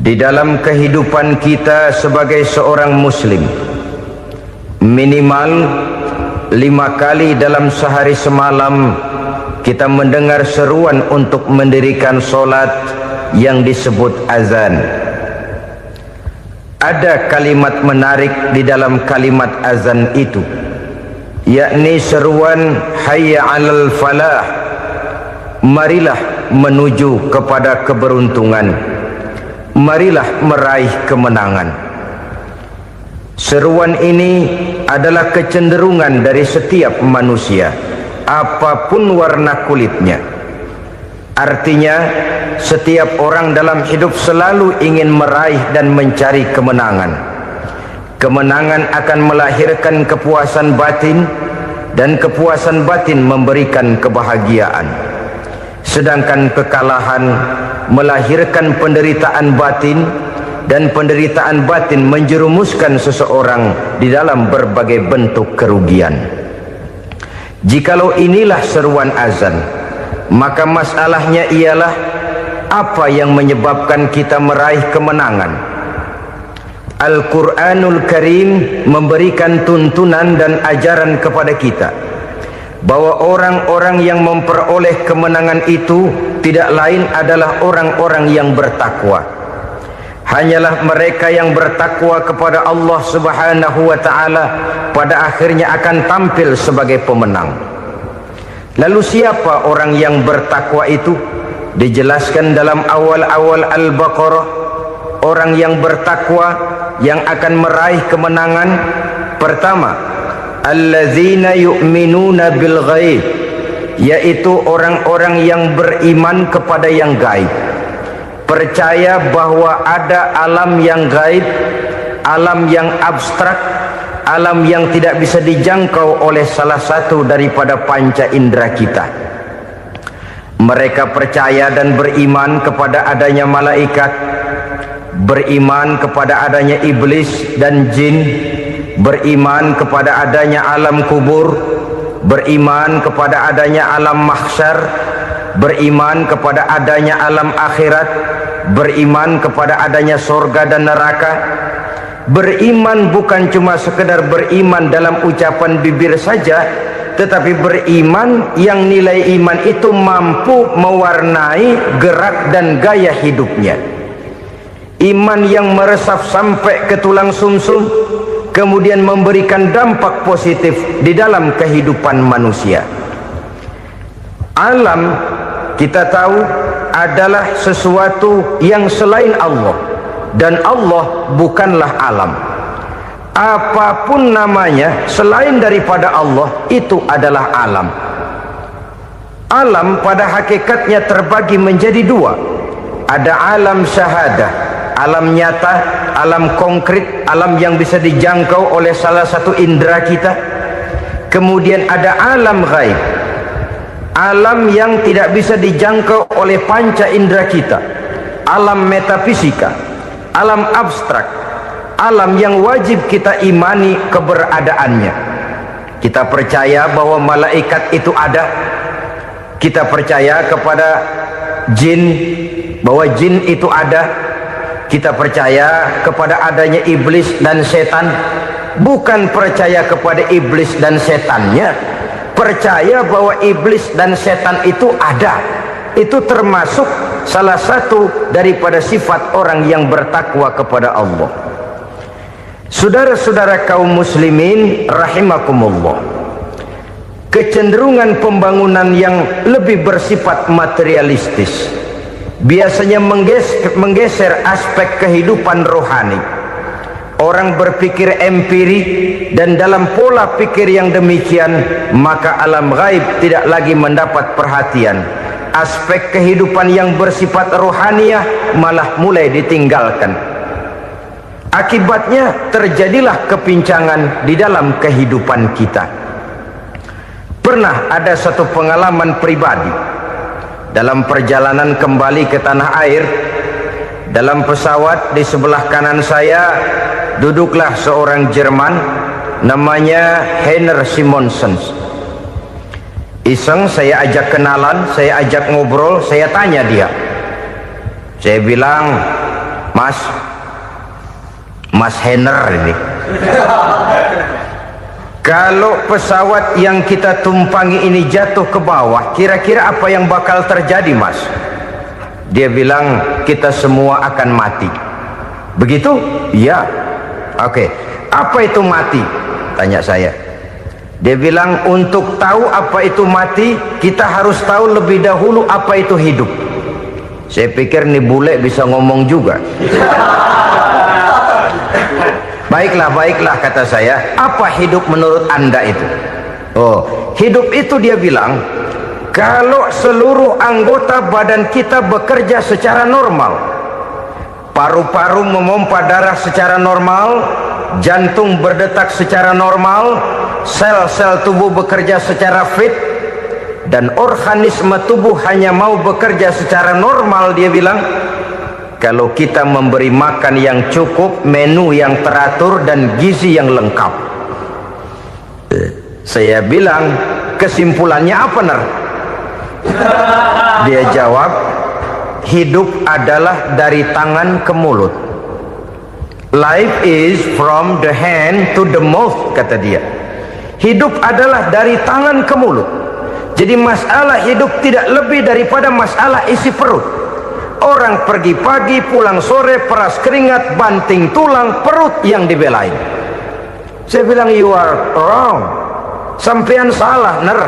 Di dalam kehidupan kita sebagai seorang muslim, minimal 5 kali dalam sehari semalam kita mendengar seruan untuk mendirikan solat yang disebut azan. Ada kalimat menarik di dalam kalimat azan itu, yakni seruan hayya 'alal falah, marilah menuju kepada keberuntungan, marilah meraih kemenangan. Seruan ini adalah kecenderungan dari setiap manusia, apapun warna kulitnya. Artinya, setiap orang dalam hidup selalu ingin meraih dan mencari kemenangan. Kemenangan akan melahirkan kepuasan batin, dan kepuasan batin memberikan kebahagiaan. Sedangkan kekalahan melahirkan penderitaan batin, dan penderitaan batin menjerumuskan seseorang di dalam berbagai bentuk kerugian. Jikalau inilah seruan azan, maka masalahnya ialah apa yang menyebabkan kita meraih kemenangan. Al-Quranul Karim memberikan tuntunan dan ajaran kepada kita bahwa orang-orang yang memperoleh kemenangan itu tidak lain adalah orang-orang yang bertakwa. Hanyalah mereka yang bertakwa kepada Allah Subhanahu wa ta'ala pada akhirnya akan tampil sebagai pemenang. Lalu siapa orang yang bertakwa itu? Dijelaskan dalam awal-awal Al-Baqarah, orang yang bertakwa yang akan meraih kemenangan. Pertama, allazina yu'minuna bil ghaib, yaitu orang-orang yang beriman kepada yang gaib, percaya bahwa ada alam yang gaib, alam yang abstrak, alam yang tidak bisa dijangkau oleh salah satu daripada panca indera kita. Mereka percaya dan beriman kepada adanya malaikat, beriman kepada adanya iblis dan jin, beriman kepada adanya alam kubur, beriman kepada adanya alam mahsyar, beriman kepada adanya alam akhirat, beriman kepada adanya surga dan neraka. Beriman bukan cuma sekedar beriman dalam ucapan bibir saja, tetapi beriman yang nilai iman itu mampu mewarnai gerak dan gaya hidupnya. Iman yang meresap sampai ke tulang sumsum, kemudian memberikan dampak positif di dalam kehidupan manusia. Alam, kita tahu, adalah sesuatu yang selain Allah, dan Allah bukanlah alam. Apapun namanya selain daripada Allah, itu adalah alam. Alam pada hakikatnya terbagi menjadi dua. Ada alam syahadah, alam nyata, alam konkret, alam yang bisa dijangkau oleh salah satu indera kita. Kemudian ada alam ghaib, alam yang tidak bisa dijangkau oleh panca indera kita, alam metafisika, alam abstrak, alam yang wajib kita imani keberadaannya. Kita percaya bahwa malaikat itu ada, kita percaya kepada jin, bahwa jin itu ada, kita percaya kepada adanya iblis dan setan. Bukan percaya kepada iblis dan setannya, percaya bahwa iblis dan setan itu ada. Itu termasuk salah satu daripada sifat orang yang bertakwa kepada Allah. Saudara-saudara kaum muslimin rahimakumullah, kecenderungan pembangunan yang lebih bersifat materialistis biasanya menggeser aspek kehidupan rohani. Orang berpikir empiri, dan dalam pola pikir yang demikian, maka alam gaib tidak lagi mendapat perhatian. Aspek kehidupan yang bersifat rohaniah malah mulai ditinggalkan. Akibatnya terjadilah kepincangan di dalam kehidupan kita. Pernah ada satu pengalaman pribadi dalam perjalanan kembali ke tanah air. Dalam pesawat di sebelah kanan saya duduklah seorang Jerman, namanya Heiner Simonsen. Iseng saya ajak kenalan, saya ajak ngobrol, saya tanya dia. Saya bilang, Mas Henner ini. Kalau pesawat yang kita tumpangi ini jatuh ke bawah, kira-kira apa yang bakal terjadi, Mas? Dia bilang, kita semua akan mati. Begitu? Iya. Oke. Apa itu mati? Tanya saya. Dia bilang, untuk tahu apa itu mati, kita harus tahu lebih dahulu apa itu hidup. Saya pikir nih bule bisa ngomong juga. Baiklah kata saya. Apa hidup menurut Anda itu? Oh, hidup itu dia bilang, kalau seluruh anggota badan kita bekerja secara normal, paru-paru memompa darah secara normal, jantung berdetak secara normal, sel-sel tubuh bekerja secara fit, dan organisme tubuh hanya mau bekerja secara normal, dia bilang, kalau kita memberi makan yang cukup, menu yang teratur, dan gizi yang lengkap. Saya bilang, kesimpulannya apa, Ner? Dia jawab, hidup adalah dari tangan ke mulut. Life is from the hand to the mouth, kata dia. Hidup adalah dari tangan ke mulut. Jadi masalah hidup tidak lebih daripada masalah isi perut. Orang pergi pagi, pulang sore, peras keringat, banting tulang, perut yang dibelain. Saya bilang, you are wrong. Sampean salah, Ner.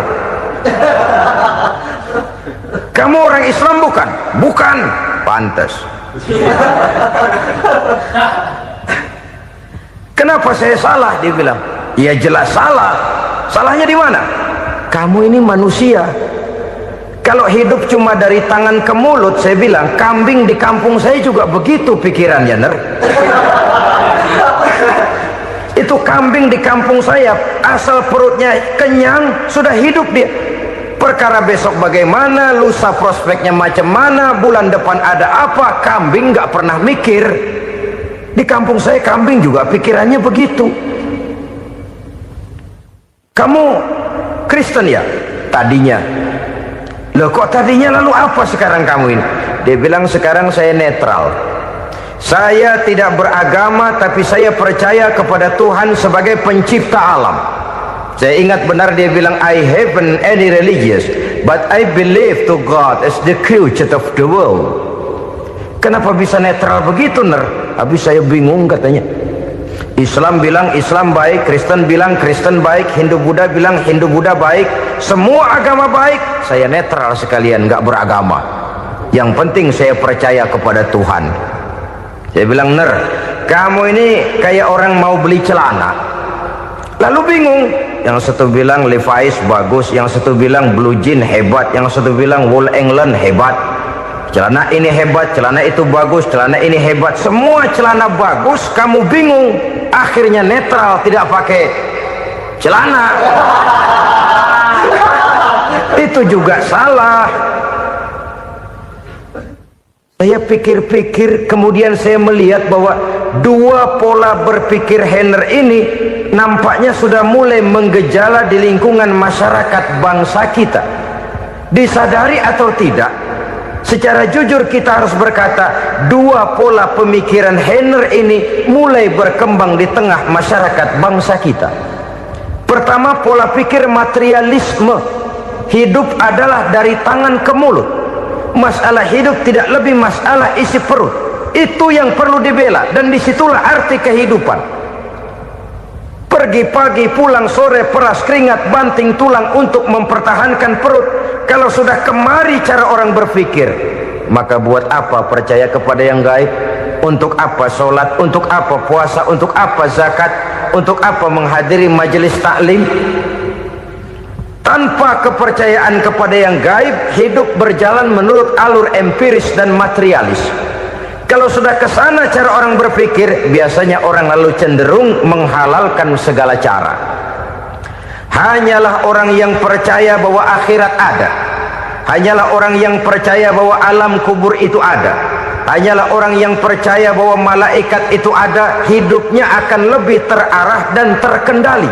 Kamu orang Islam bukan? Bukan. Pantas. Kenapa saya salah? Dia bilang, ya jelas salah. Salahnya di mana? Kamu ini manusia. Kalau hidup cuma dari tangan ke mulut, saya bilang, kambing di kampung saya juga begitu pikirannya, Ner. Itu kambing di kampung saya, asal perutnya kenyang, sudah hidup dia. Perkara besok bagaimana, lusa prospeknya macam mana, bulan depan ada apa, kambing nggak pernah mikir. Di kampung saya kambing juga pikirannya begitu. Kamu Kristen ya? Tadinya. Loh kok tadinya, lalu apa sekarang kamu ini? Dia bilang, sekarang saya netral. Saya tidak beragama, tapi saya percaya kepada Tuhan sebagai pencipta alam. Saya ingat benar dia bilang, I haven't any religious, but I believe to God as the creator of the world. Kenapa bisa netral begitu, Ner? Habis saya bingung katanya. Islam bilang Islam baik, Kristen bilang Kristen baik, Hindu Buddha bilang Hindu Buddha baik, semua agama baik. Saya netral sekalian, nggak beragama. Yang penting saya percaya kepada Tuhan. Saya bilang, Ner, kamu ini kayak orang mau beli celana, lalu bingung. Yang satu bilang Levi's bagus, yang satu bilang Blue Jean hebat, yang satu bilang Wool England hebat. Celana ini hebat, celana itu bagus, celana ini hebat, semua celana bagus, kamu bingung. Akhirnya netral, tidak pakai celana. Itu juga salah. Saya pikir-pikir, kemudian saya melihat bahwa dua pola berpikir Henner ini nampaknya sudah mulai menggejala di lingkungan masyarakat bangsa kita. Disadari atau tidak, secara jujur kita harus berkata, dua pola pemikiran Henner ini mulai berkembang di tengah masyarakat bangsa kita. Pertama, pola pikir materialisme. Hidup adalah dari tangan ke mulut. Masalah hidup tidak lebih masalah isi perut. Itu yang perlu dibela, dan disitulah arti kehidupan. Pergi pagi, pulang sore, peras keringat, banting tulang untuk mempertahankan perut. Kalau sudah kemari cara orang berpikir, maka buat apa percaya kepada yang gaib? Untuk apa sholat? Untuk apa puasa? Untuk apa zakat? Untuk apa menghadiri majelis taklim? Tanpa kepercayaan kepada yang gaib, hidup berjalan menurut alur empiris dan materialis. Kalau sudah ke sana cara orang berpikir, biasanya orang lalu cenderung menghalalkan segala cara. Hanyalah orang yang percaya bahwa akhirat ada, hanyalah orang yang percaya bahwa alam kubur itu ada, hanyalah orang yang percaya bahwa malaikat itu ada, hidupnya akan lebih terarah dan terkendali.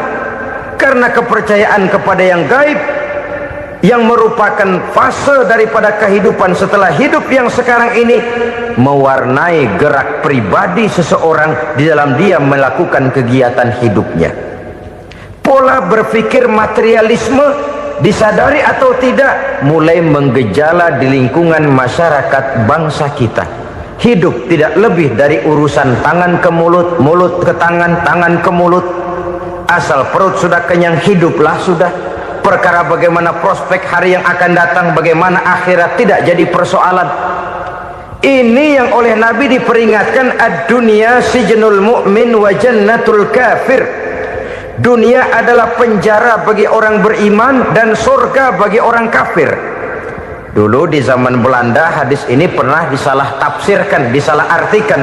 Karena kepercayaan kepada yang gaib yang merupakan fase daripada kehidupan setelah hidup yang sekarang ini, mewarnai gerak pribadi seseorang di dalam dia melakukan kegiatan hidupnya. Pola berpikir materialisme, disadari atau tidak, mulai menggejala di lingkungan masyarakat bangsa kita. Hidup tidak lebih dari urusan tangan ke mulut, mulut ke tangan, tangan ke mulut. Asal perut sudah kenyang, hiduplah sudah. Perkara bagaimana prospek hari yang akan datang, bagaimana akhirat, tidak jadi persoalan. Ini yang oleh Nabi diperingatkan, ad-dunya sijnul mu'min wa jannatul kafir. Dunia adalah penjara bagi orang beriman dan surga bagi orang kafir. Dulu di zaman Belanda hadis ini pernah disalah tafsirkan, disalah artikan,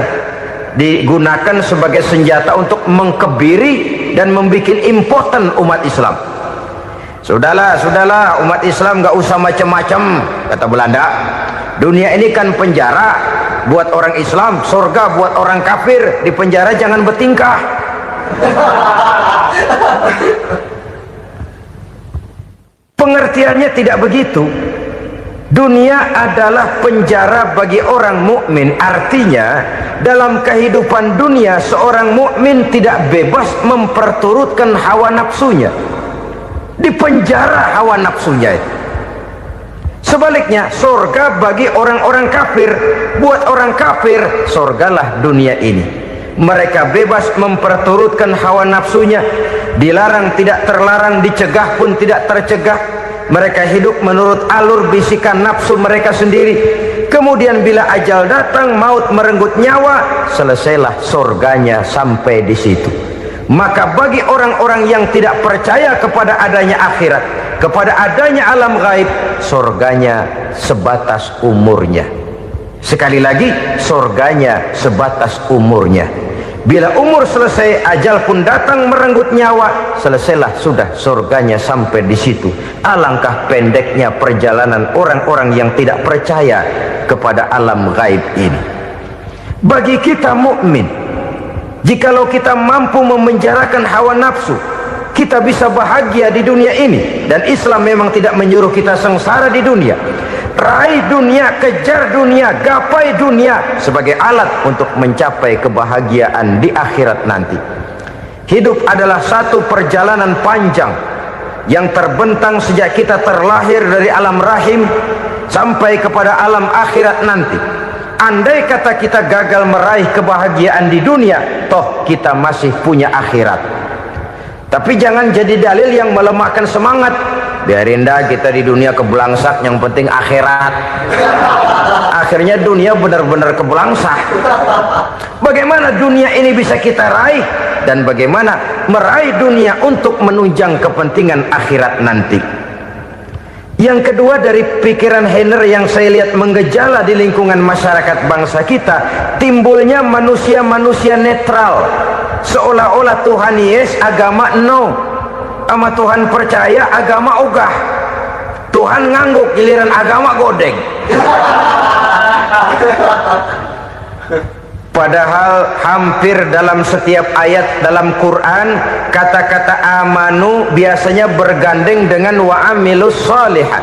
digunakan sebagai senjata untuk mengkebiri dan membuat impoten umat Islam. Sudahlah umat Islam gak usah macam-macam, kata Belanda. Dunia ini kan penjara buat orang Islam, surga buat orang kafir. Di penjara jangan bertingkah. Pengertiannya tidak begitu. Dunia adalah penjara bagi orang mukmin. Artinya dalam kehidupan dunia seorang mukmin tidak bebas memperturutkan hawa nafsunya. Di penjara hawa nafsunya itu. Sebaliknya surga bagi orang-orang kafir. Buat orang kafir surgalah dunia ini. Mereka bebas memperturutkan hawa nafsunya, dilarang tidak terlarang, dicegah pun tidak tercegah. Mereka hidup menurut alur bisikan nafsu mereka sendiri. Kemudian bila ajal datang, maut merenggut nyawa, selesailah surganya sampai di situ. Maka bagi orang-orang yang tidak percaya kepada adanya akhirat, kepada adanya alam gaib, surganya sebatas umurnya. Sekali lagi, surganya sebatas umurnya. Bila umur selesai, ajal pun datang merenggut nyawa, selesailah sudah surganya sampai di situ. Alangkah pendeknya perjalanan orang-orang yang tidak percaya kepada alam gaib ini. Bagi kita mukmin, jikalau kita mampu memenjarakan hawa nafsu, kita bisa bahagia di dunia ini. Dan Islam memang tidak menyuruh kita sengsara di dunia. Raih dunia, kejar dunia, gapai dunia sebagai alat untuk mencapai kebahagiaan di akhirat nanti. Hidup adalah satu perjalanan panjang yang terbentang sejak kita terlahir dari alam rahim sampai kepada alam akhirat nanti. Andai kata kita gagal meraih kebahagiaan di dunia, toh kita masih punya akhirat. Tapi jangan jadi dalil yang melemahkan semangat. Biarin dah kita di dunia kebelangsak, yang penting akhirat. Akhirnya dunia benar-benar kebelangsak. Bagaimana dunia ini bisa kita raih, dan bagaimana meraih dunia untuk menunjang kepentingan akhirat nanti. Yang kedua, dari pikiran Heiner yang saya lihat menggejala di lingkungan masyarakat bangsa kita, timbulnya manusia-manusia netral. Seolah-olah Tuhan yes, agama no. Sama Tuhan percaya, agama ogah. Tuhan ngangguk, giliran agama godeng. Padahal hampir dalam setiap ayat dalam Quran, kata-kata amanu biasanya bergandeng dengan wa amilus sholihat.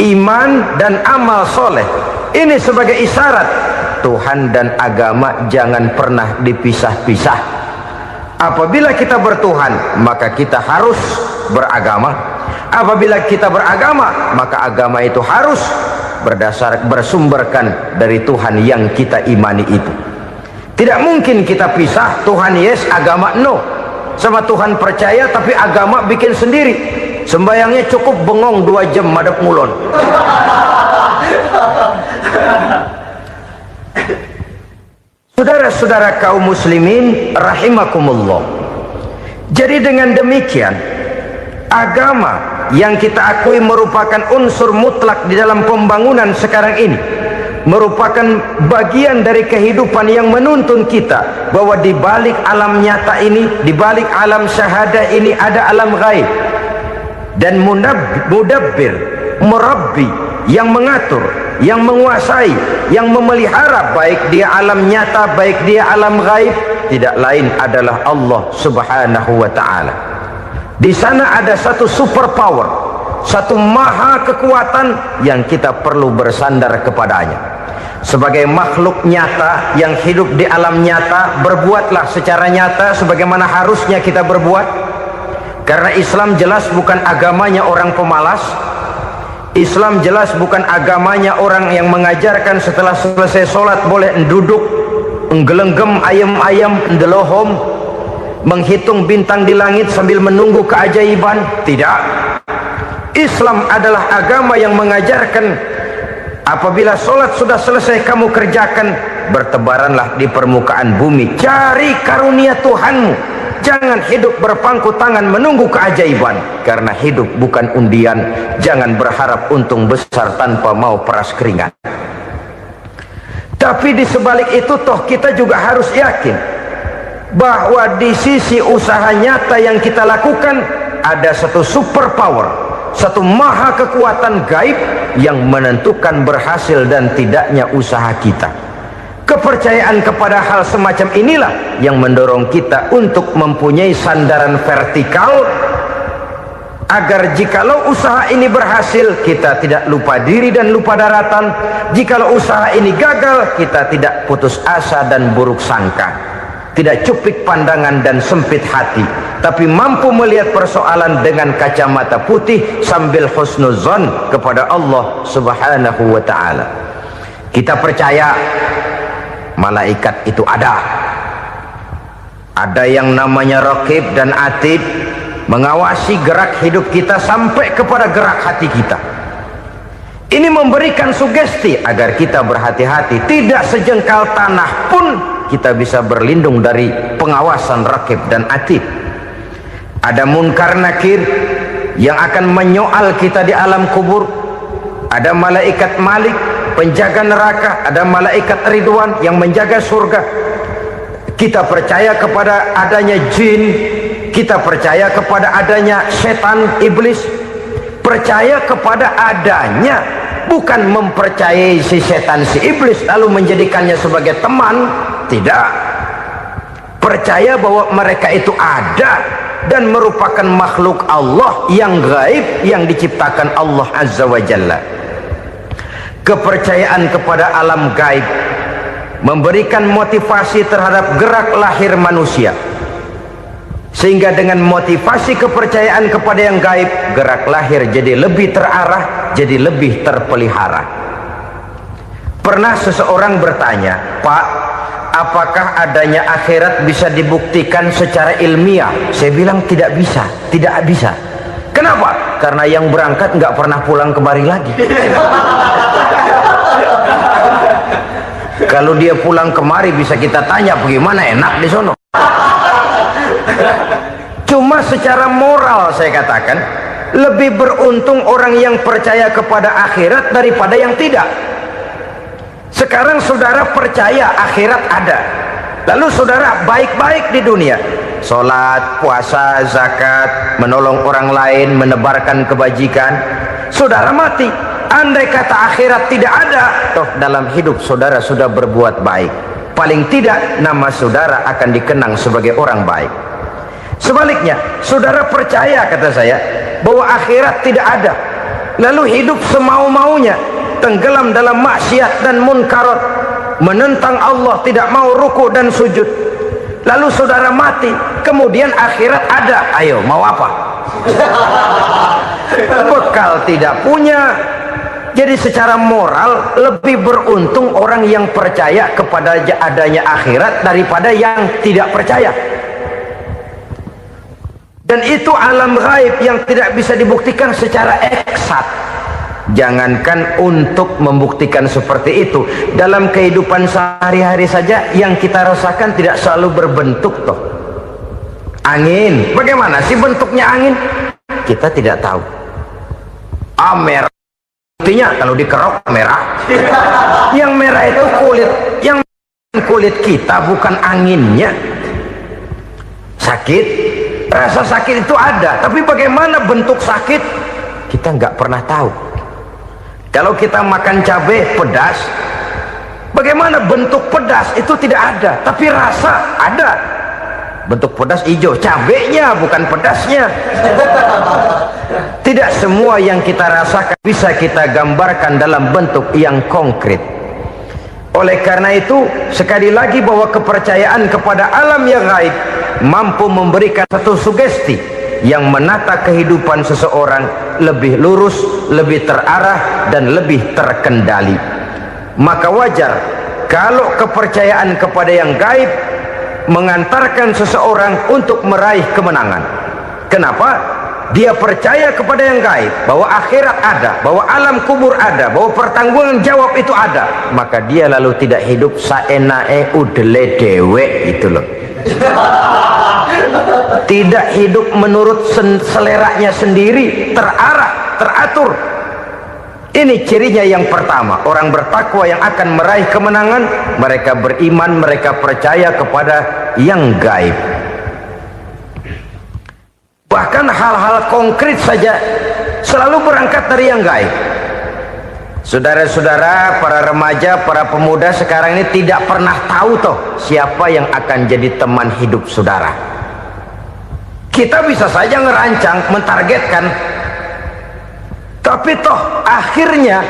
Iman dan amal soleh. Ini sebagai isyarat Tuhan dan agama jangan pernah dipisah-pisah. Apabila kita bertuhan, maka kita harus beragama. Apabila kita beragama, maka agama itu harus bersumberkan dari Tuhan yang kita imani itu. Tidak mungkin kita pisah, Tuhan yes, agama no. Sama Tuhan percaya tapi agama bikin sendiri. Sembayangnya cukup bengong 2 jam madep ngulon. Saudara-saudara kaum muslimin rahimakumullah. Jadi dengan demikian, agama yang kita akui merupakan unsur mutlak di dalam pembangunan sekarang ini, merupakan bagian dari kehidupan yang menuntun kita bahwa di balik alam nyata ini, di balik alam syahadah ini ada alam gaib. Dan mudabbir, murabbi, yang mengatur, yang menguasai, yang memelihara, baik dia alam nyata, baik dia alam gaib, tidak lain adalah Allah subhanahu wa ta'ala. Di sana ada satu super power satu maha kekuatan yang kita perlu bersandar kepadanya. Sebagai makhluk nyata yang hidup di alam nyata, berbuatlah secara nyata sebagaimana harusnya kita berbuat. Karena Islam jelas bukan agamanya orang pemalas. Islam jelas bukan agamanya orang yang mengajarkan setelah selesai sholat boleh duduk, nggelenggem ayam-ayam, ndelohom, menghitung bintang di langit sambil menunggu keajaiban. Tidak. Islam adalah agama yang mengajarkan apabila sholat sudah selesai kamu kerjakan, bertebaranlah di permukaan bumi, cari karunia Tuhanmu. Jangan hidup berpangku tangan menunggu keajaiban, karena hidup bukan undian. Jangan berharap untung besar tanpa mau peras keringat. Tapi di sebalik itu toh kita juga harus yakin bahwa di sisi usaha nyata yang kita lakukan ada satu super power, satu maha kekuatan gaib yang menentukan berhasil dan tidaknya usaha kita. Kepercayaan kepada hal semacam inilah yang mendorong kita untuk mempunyai sandaran vertikal, agar jikalau usaha ini berhasil, kita tidak lupa diri dan lupa daratan. Jikalau usaha ini gagal, kita tidak putus asa dan buruk sangka, tidak cupik pandangan dan sempit hati, tapi mampu melihat persoalan dengan kacamata putih sambil husnuzon kepada Allah Subhanahu wa ta'ala. Kita percaya malaikat itu ada yang namanya Raqib dan Atid, mengawasi gerak hidup kita sampai kepada gerak hati kita. Ini memberikan sugesti agar kita berhati-hati, tidak sejengkal tanah pun kita bisa berlindung dari pengawasan Raqib dan Atid. Ada munkar nakir yang akan menyoal kita di alam kubur. Ada malaikat Malik, penjaga neraka. Ada malaikat Ridwan yang menjaga surga. Kita percaya kepada adanya jin, kita percaya kepada adanya setan, iblis. Percaya kepada adanya, bukan mempercayai si setan, si iblis lalu menjadikannya sebagai teman. Tidak. Percaya bahwa mereka itu ada dan merupakan makhluk Allah yang gaib yang diciptakan Allah Azza wa Jalla. Kepercayaan kepada alam gaib memberikan motivasi terhadap gerak lahir manusia, sehingga dengan motivasi kepercayaan kepada yang gaib, gerak lahir jadi lebih terarah, jadi lebih terpelihara. Pernah seseorang bertanya, "Pak, apakah adanya akhirat bisa dibuktikan secara ilmiah?" Saya bilang tidak bisa, tidak bisa. Kenapa? Karena yang berangkat nggak pernah pulang kembali lagi. Kalau dia pulang kemari bisa kita tanya bagaimana enak di sono. Cuma secara moral saya katakan, lebih beruntung orang yang percaya kepada akhirat daripada yang tidak. Sekarang saudara percaya akhirat ada, lalu saudara baik-baik di dunia, sholat, puasa, zakat, menolong orang lain, menebarkan kebajikan. Saudara mati, andai kata akhirat tidak ada, toh dalam hidup saudara sudah berbuat baik, paling tidak nama saudara akan dikenang sebagai orang baik. Sebaliknya, saudara percaya, kata saya, bahwa akhirat tidak ada, lalu hidup semau-maunya, tenggelam dalam maksiat dan munkarat, menentang Allah, tidak mau ruku dan sujud, lalu saudara mati, kemudian akhirat ada, ayo mau apa? Bekal tidak punya. Jadi secara moral lebih beruntung orang yang percaya kepada adanya akhirat daripada yang tidak percaya. Dan itu alam gaib yang tidak bisa dibuktikan secara eksat. Jangankan untuk membuktikan seperti itu, dalam kehidupan sehari-hari saja yang kita rasakan tidak selalu berbentuk toh. Angin, bagaimana sih bentuknya angin? Kita tidak tahu. Merah, buktinya kalau dikerok merah. Yang merah itu kulit, yang kulit kita bukan anginnya. Sakit, rasa sakit itu ada, tapi bagaimana bentuk sakit kita nggak pernah tahu. Kalau kita makan cabai pedas, bagaimana bentuk pedas itu tidak ada, tapi rasa ada. bentuk pedas hijau, cabenya bukan pedasnya. Tidak semua yang kita rasakan bisa kita gambarkan dalam bentuk yang konkret. Oleh karena itu, sekali lagi bahwa kepercayaan kepada alam yang gaib mampu memberikan satu sugesti yang menata kehidupan seseorang lebih lurus, lebih terarah, dan lebih terkendali. Maka wajar kalau kepercayaan kepada yang gaib mengantarkan seseorang untuk meraih kemenangan. Kenapa? Dia percaya kepada yang gaib, bahwa akhirat ada, bahwa alam kubur ada, bahwa pertanggungan jawab itu ada. Maka dia lalu tidak hidup saenae udele dewe, itu loh. Tidak hidup menurut seleranya sendiri, terarah, teratur. Ini cirinya yang pertama. Orang bertakwa yang akan meraih kemenangan, mereka beriman, mereka percaya kepada yang gaib. Bahkan hal-hal konkret saja selalu berangkat dari yang gaib. Saudara-saudara, para remaja, para pemuda sekarang ini tidak pernah tahu toh siapa yang akan jadi teman hidup saudara. Kita bisa saja ngerancang, mentargetkan, tapi toh akhirnya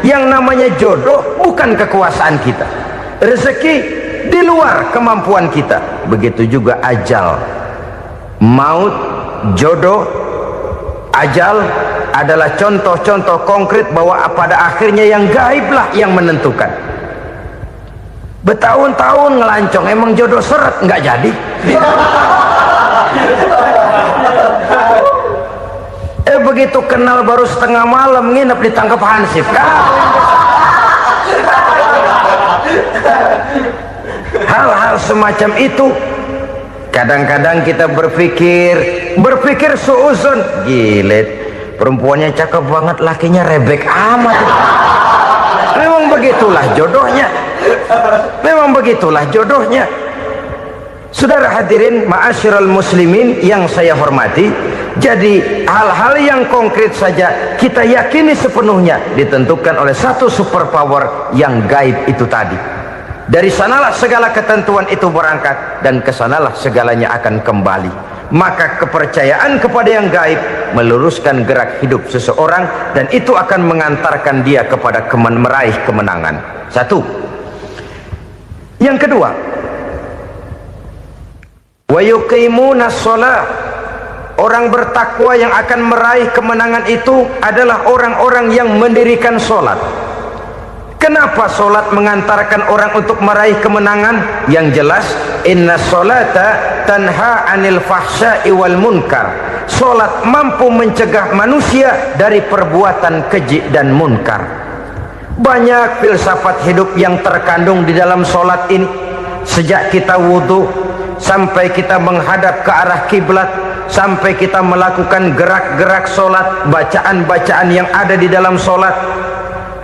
yang namanya jodoh bukan kekuasaan kita. Rezeki di luar kemampuan kita. Begitu juga ajal, maut, jodoh, ajal adalah contoh-contoh konkret bahwa pada akhirnya yang gaiblah yang menentukan. Bertahun-tahun ngelancong, emang jodoh seret nggak jadi. Begitu kenal baru setengah malam nginep ditangkap hansip. Hal-hal semacam itu kadang-kadang kita berpikir suuzon, gilet, perempuannya cakep banget, lakinya rebek amat. Memang begitulah jodohnya. Memang begitulah jodohnya. Saudara hadirin ma'asyiral muslimin yang saya hormati, jadi hal-hal yang konkret saja kita yakini sepenuhnya ditentukan oleh satu superpower yang gaib itu tadi. Dari sanalah segala ketentuan itu berangkat, dan kesanalah segalanya akan kembali. Maka kepercayaan kepada yang gaib meluruskan gerak hidup seseorang, dan itu akan mengantarkan dia kepada meraih kemenangan. Satu. Yang kedua, wa yuqimuna shalah. Orang bertakwa yang akan meraih kemenangan itu adalah orang-orang yang mendirikan sholat. Kenapa sholat mengantarkan orang untuk meraih kemenangan? Yang jelas, inna sholata tanha anil fahsya'i wal munkar. Sholat mampu mencegah manusia dari perbuatan keji dan munkar. Banyak filsafat hidup yang terkandung di dalam sholat ini. Sejak kita wudhu sampai kita menghadap ke arah kiblat, sampai kita melakukan gerak-gerak sholat, bacaan-bacaan yang ada di dalam sholat,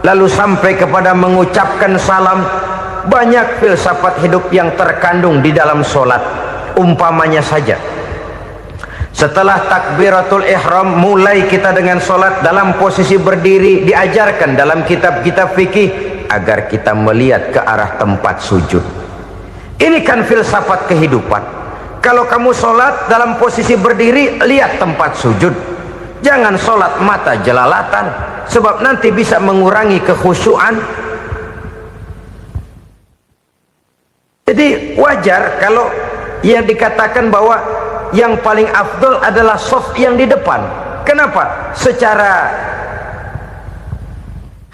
lalu sampai kepada mengucapkan salam. Banyak filsafat hidup yang terkandung di dalam sholat. Umpamanya saja, setelah takbiratul ihram, mulai kita dengan sholat dalam posisi berdiri. Diajarkan dalam kitab-kitab fikih agar kita melihat ke arah tempat sujud. Ini kan filsafat kehidupan. Kalau kamu sholat dalam posisi berdiri, lihat tempat sujud. Jangan sholat mata jelalatan, sebab nanti bisa mengurangi kekhusyuan. Jadi wajar kalau yang dikatakan bahwa yang paling afdol adalah shaf yang di depan. Kenapa? Secara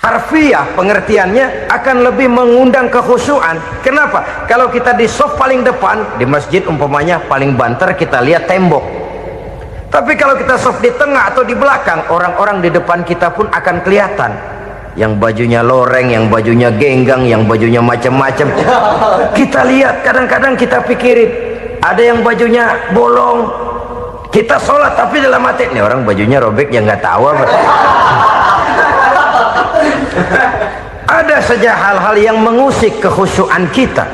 harfiah pengertiannya akan lebih mengundang kekhusyuan. Kenapa? Kalau kita di shaf paling depan di masjid umpamanya paling banter kita lihat tembok. Tapi kalau kita shaf di tengah atau di belakang, orang-orang di depan kita pun akan kelihatan. Yang bajunya loreng, yang bajunya genggang, yang bajunya macam-macam. Kita lihat, kadang-kadang kita pikirin, ada yang bajunya bolong. Kita sholat tapi dalam hati, nih orang bajunya robek, yang nggak tahu apa. Ada saja hal-hal yang mengusik kekhusyuan kita.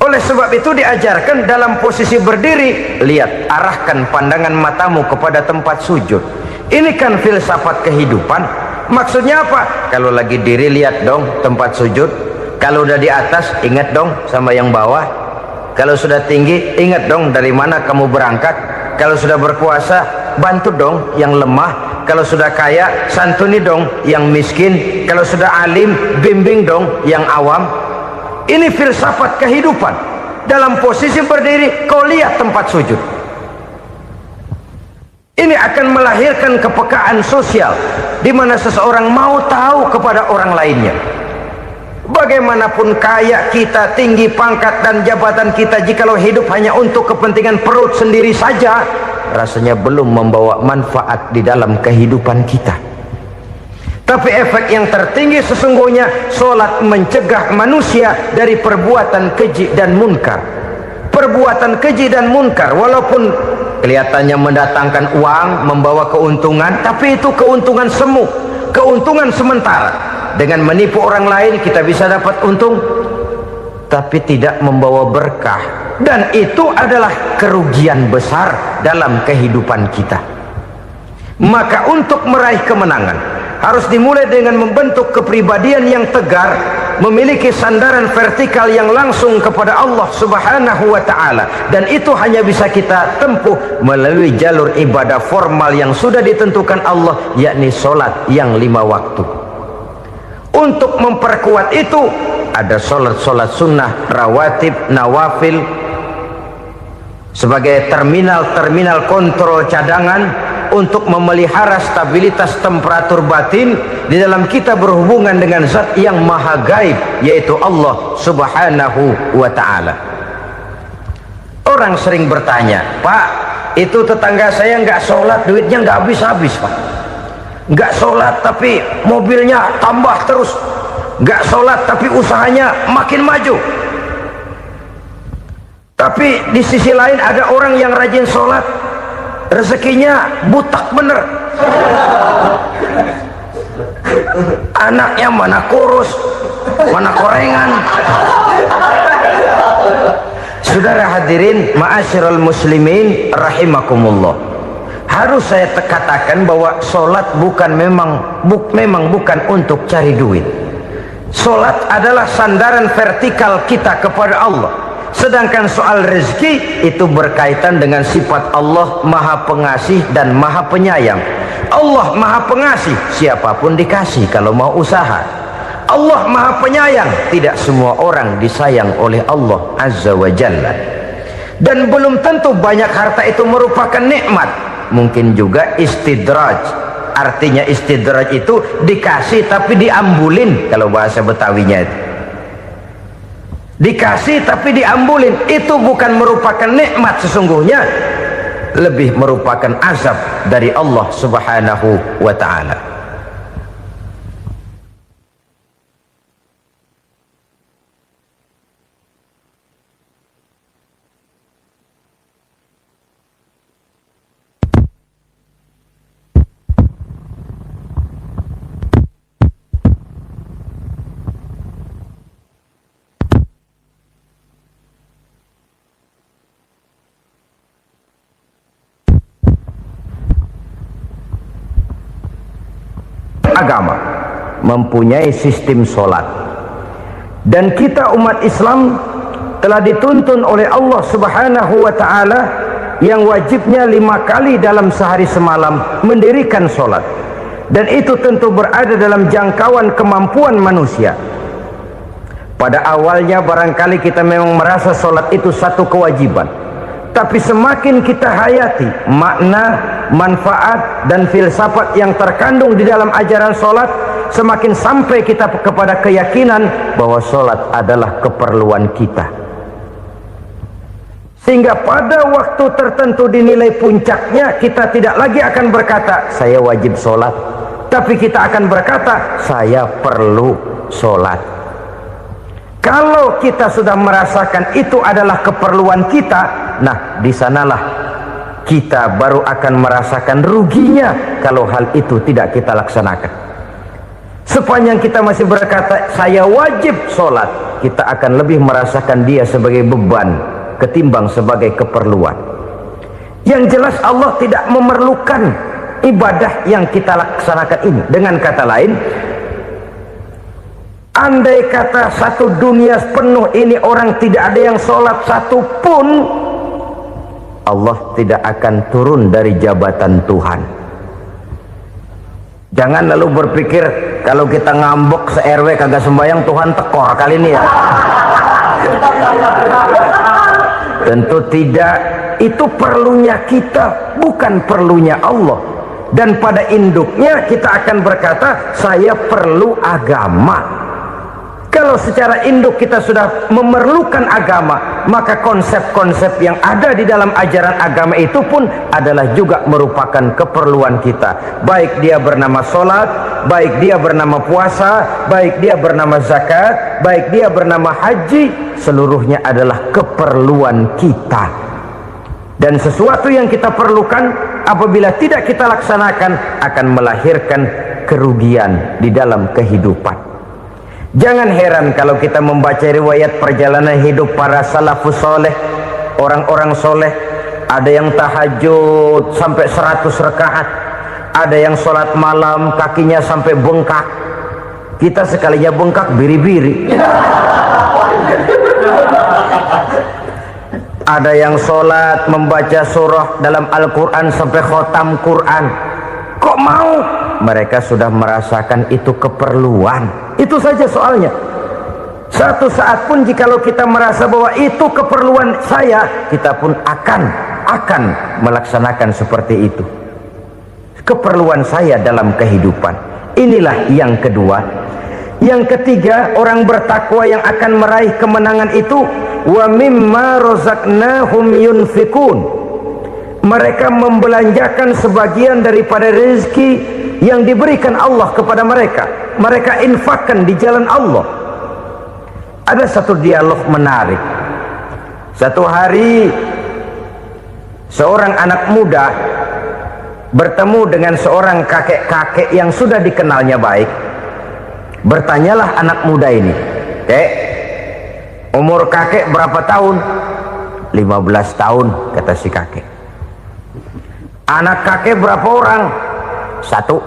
Oleh sebab itu diajarkan dalam posisi berdiri, lihat, arahkan pandangan matamu kepada tempat sujud. Ini kan filsafat kehidupan. Maksudnya apa? Kalau lagi diri lihat dong tempat sujud. Kalau udah di atas ingat dong sama yang bawah. Kalau sudah tinggi, ingat dong dari mana kamu berangkat. Kalau sudah berkuasa, bantu dong yang lemah. Kalau sudah kaya, santuni dong yang miskin. Kalau sudah alim, bimbing dong yang awam. Ini filsafat kehidupan. Dalam posisi berdiri, kau lihat tempat sujud. Ini akan melahirkan kepekaan sosial, di mana seseorang mau tahu kepada orang lainnya. Bagaimanapun kaya kita, tinggi pangkat dan jabatan kita, jikalau hidup hanya untuk kepentingan perut sendiri saja, rasanya belum membawa manfaat di dalam kehidupan kita. Tapi efek yang tertinggi sesungguhnya, solat mencegah manusia dari perbuatan keji dan munkar. Perbuatan keji dan munkar, walaupun kelihatannya mendatangkan uang, membawa keuntungan, tapi itu keuntungan semu, keuntungan sementara. Dengan menipu orang lain kita bisa dapat untung, tapi tidak membawa berkah, dan itu adalah kerugian besar dalam kehidupan kita. Maka untuk meraih kemenangan harus dimulai dengan membentuk kepribadian yang tegar, memiliki sandaran vertikal yang langsung kepada Allah Subhanahu wa ta'ala, dan itu hanya bisa kita tempuh melalui jalur ibadah formal yang sudah ditentukan Allah, yakni solat yang 5 waktu. Untuk memperkuat itu ada solat-solat sunnah, rawatib, nawafil sebagai terminal kontrol cadangan untuk memelihara stabilitas temperatur batin di dalam kita berhubungan dengan zat yang maha gaib, yaitu Allah Subhanahu wa ta'ala. Orang sering bertanya, Pak, itu tetangga saya nggak sholat, duitnya nggak habis-habis, Pak. Nggak sholat tapi mobilnya tambah terus, nggak sholat tapi usahanya makin maju. Tapi di sisi lain ada orang yang rajin sholat, rezekinya butak bener, anaknya mana kurus, mana korengan. Saudara hadirin ma'asyiral muslimin rahimakumullah, harus saya katakan bahwa solat memang bukan untuk cari duit. Solat adalah sandaran vertikal kita kepada Allah. Sedangkan soal rezeki itu berkaitan dengan sifat Allah maha pengasih dan maha penyayang. Allah maha pengasih, siapapun dikasih kalau mau usaha. Allah maha penyayang, tidak semua orang disayang oleh Allah Azza wa Jalla. Dan belum tentu banyak harta itu merupakan nikmat. Mungkin juga istidraj. Artinya istidraj itu dikasih tapi diambulin, kalau bahasa Betawinya itu. Dikasih tapi diambulin, itu bukan merupakan nikmat sesungguhnya, lebih merupakan azab dari Allah Subhanahu wa ta'ala. Agama mempunyai sistem solat, dan kita umat Islam telah dituntun oleh Allah Subhanahu wa ta'ala yang wajibnya 5 kali dalam sehari semalam mendirikan solat, dan itu tentu berada dalam jangkauan kemampuan manusia. Pada awalnya barangkali kita memang merasa solat itu satu kewajiban, tapi semakin kita hayati makna, manfaat dan filsafat yang terkandung di dalam ajaran solat, semakin sampai kita kepada keyakinan bahwa solat adalah keperluan kita. Sehingga pada waktu tertentu dinilai puncaknya, kita tidak lagi akan berkata saya wajib solat, tapi kita akan berkata saya perlu solat. Kalau kita sudah merasakan itu adalah keperluan kita, nah di sanalah kita baru akan merasakan ruginya kalau hal itu tidak kita laksanakan. Sepanjang kita masih berkata saya wajib sholat, kita akan lebih merasakan dia sebagai beban ketimbang sebagai keperluan. Yang jelas Allah tidak memerlukan ibadah yang kita laksanakan ini. Dengan kata lain, Andai kata satu dunia penuh ini orang tidak ada yang sholat satu pun, Allah tidak akan turun dari jabatan Tuhan. Jangan lalu berpikir kalau kita ngambek se-RW kagak sembahyang Tuhan tekor kali ini ya. Tentu tidak. Itu perlunya kita, bukan perlunya Allah. Dan pada induknya kita akan berkata, saya perlu agama. Kalau secara induk kita sudah memerlukan agama, maka konsep-konsep yang ada di dalam ajaran agama itu pun adalah juga merupakan keperluan kita. Baik dia bernama sholat, baik dia bernama puasa, baik dia bernama zakat, baik dia bernama haji, seluruhnya adalah keperluan kita. Dan sesuatu yang kita perlukan apabila tidak kita laksanakan akan melahirkan kerugian di dalam kehidupan. Jangan heran kalau kita membaca riwayat perjalanan hidup para salafus soleh, orang-orang soleh. Ada yang tahajud sampai 100 rakaat, ada yang sholat malam kakinya sampai bengkak. Kita sekalinya bengkak biri-biri. Ada yang sholat membaca surah dalam Al-Quran sampai khotam Quran. Kok mau? Mereka sudah merasakan itu keperluan. Itu saja soalnya. Satu saat pun jikalau kita merasa bahwa itu keperluan saya, kita pun akan melaksanakan seperti itu. Keperluan saya dalam kehidupan. Inilah yang kedua. Yang ketiga, orang bertakwa yang akan meraih kemenangan itu, wa mimma razaqnahum yunfikun. Mereka membelanjakan sebagian daripada rezeki yang diberikan Allah kepada mereka. Mereka infakkan di jalan Allah. Ada satu dialog menarik. Satu hari seorang anak muda bertemu dengan seorang kakek-kakek yang sudah dikenalnya baik. Bertanyalah anak muda ini, "Kek, umur kakek berapa tahun?" 15 tahun, kata si kakek. Anak kakek berapa orang? 1.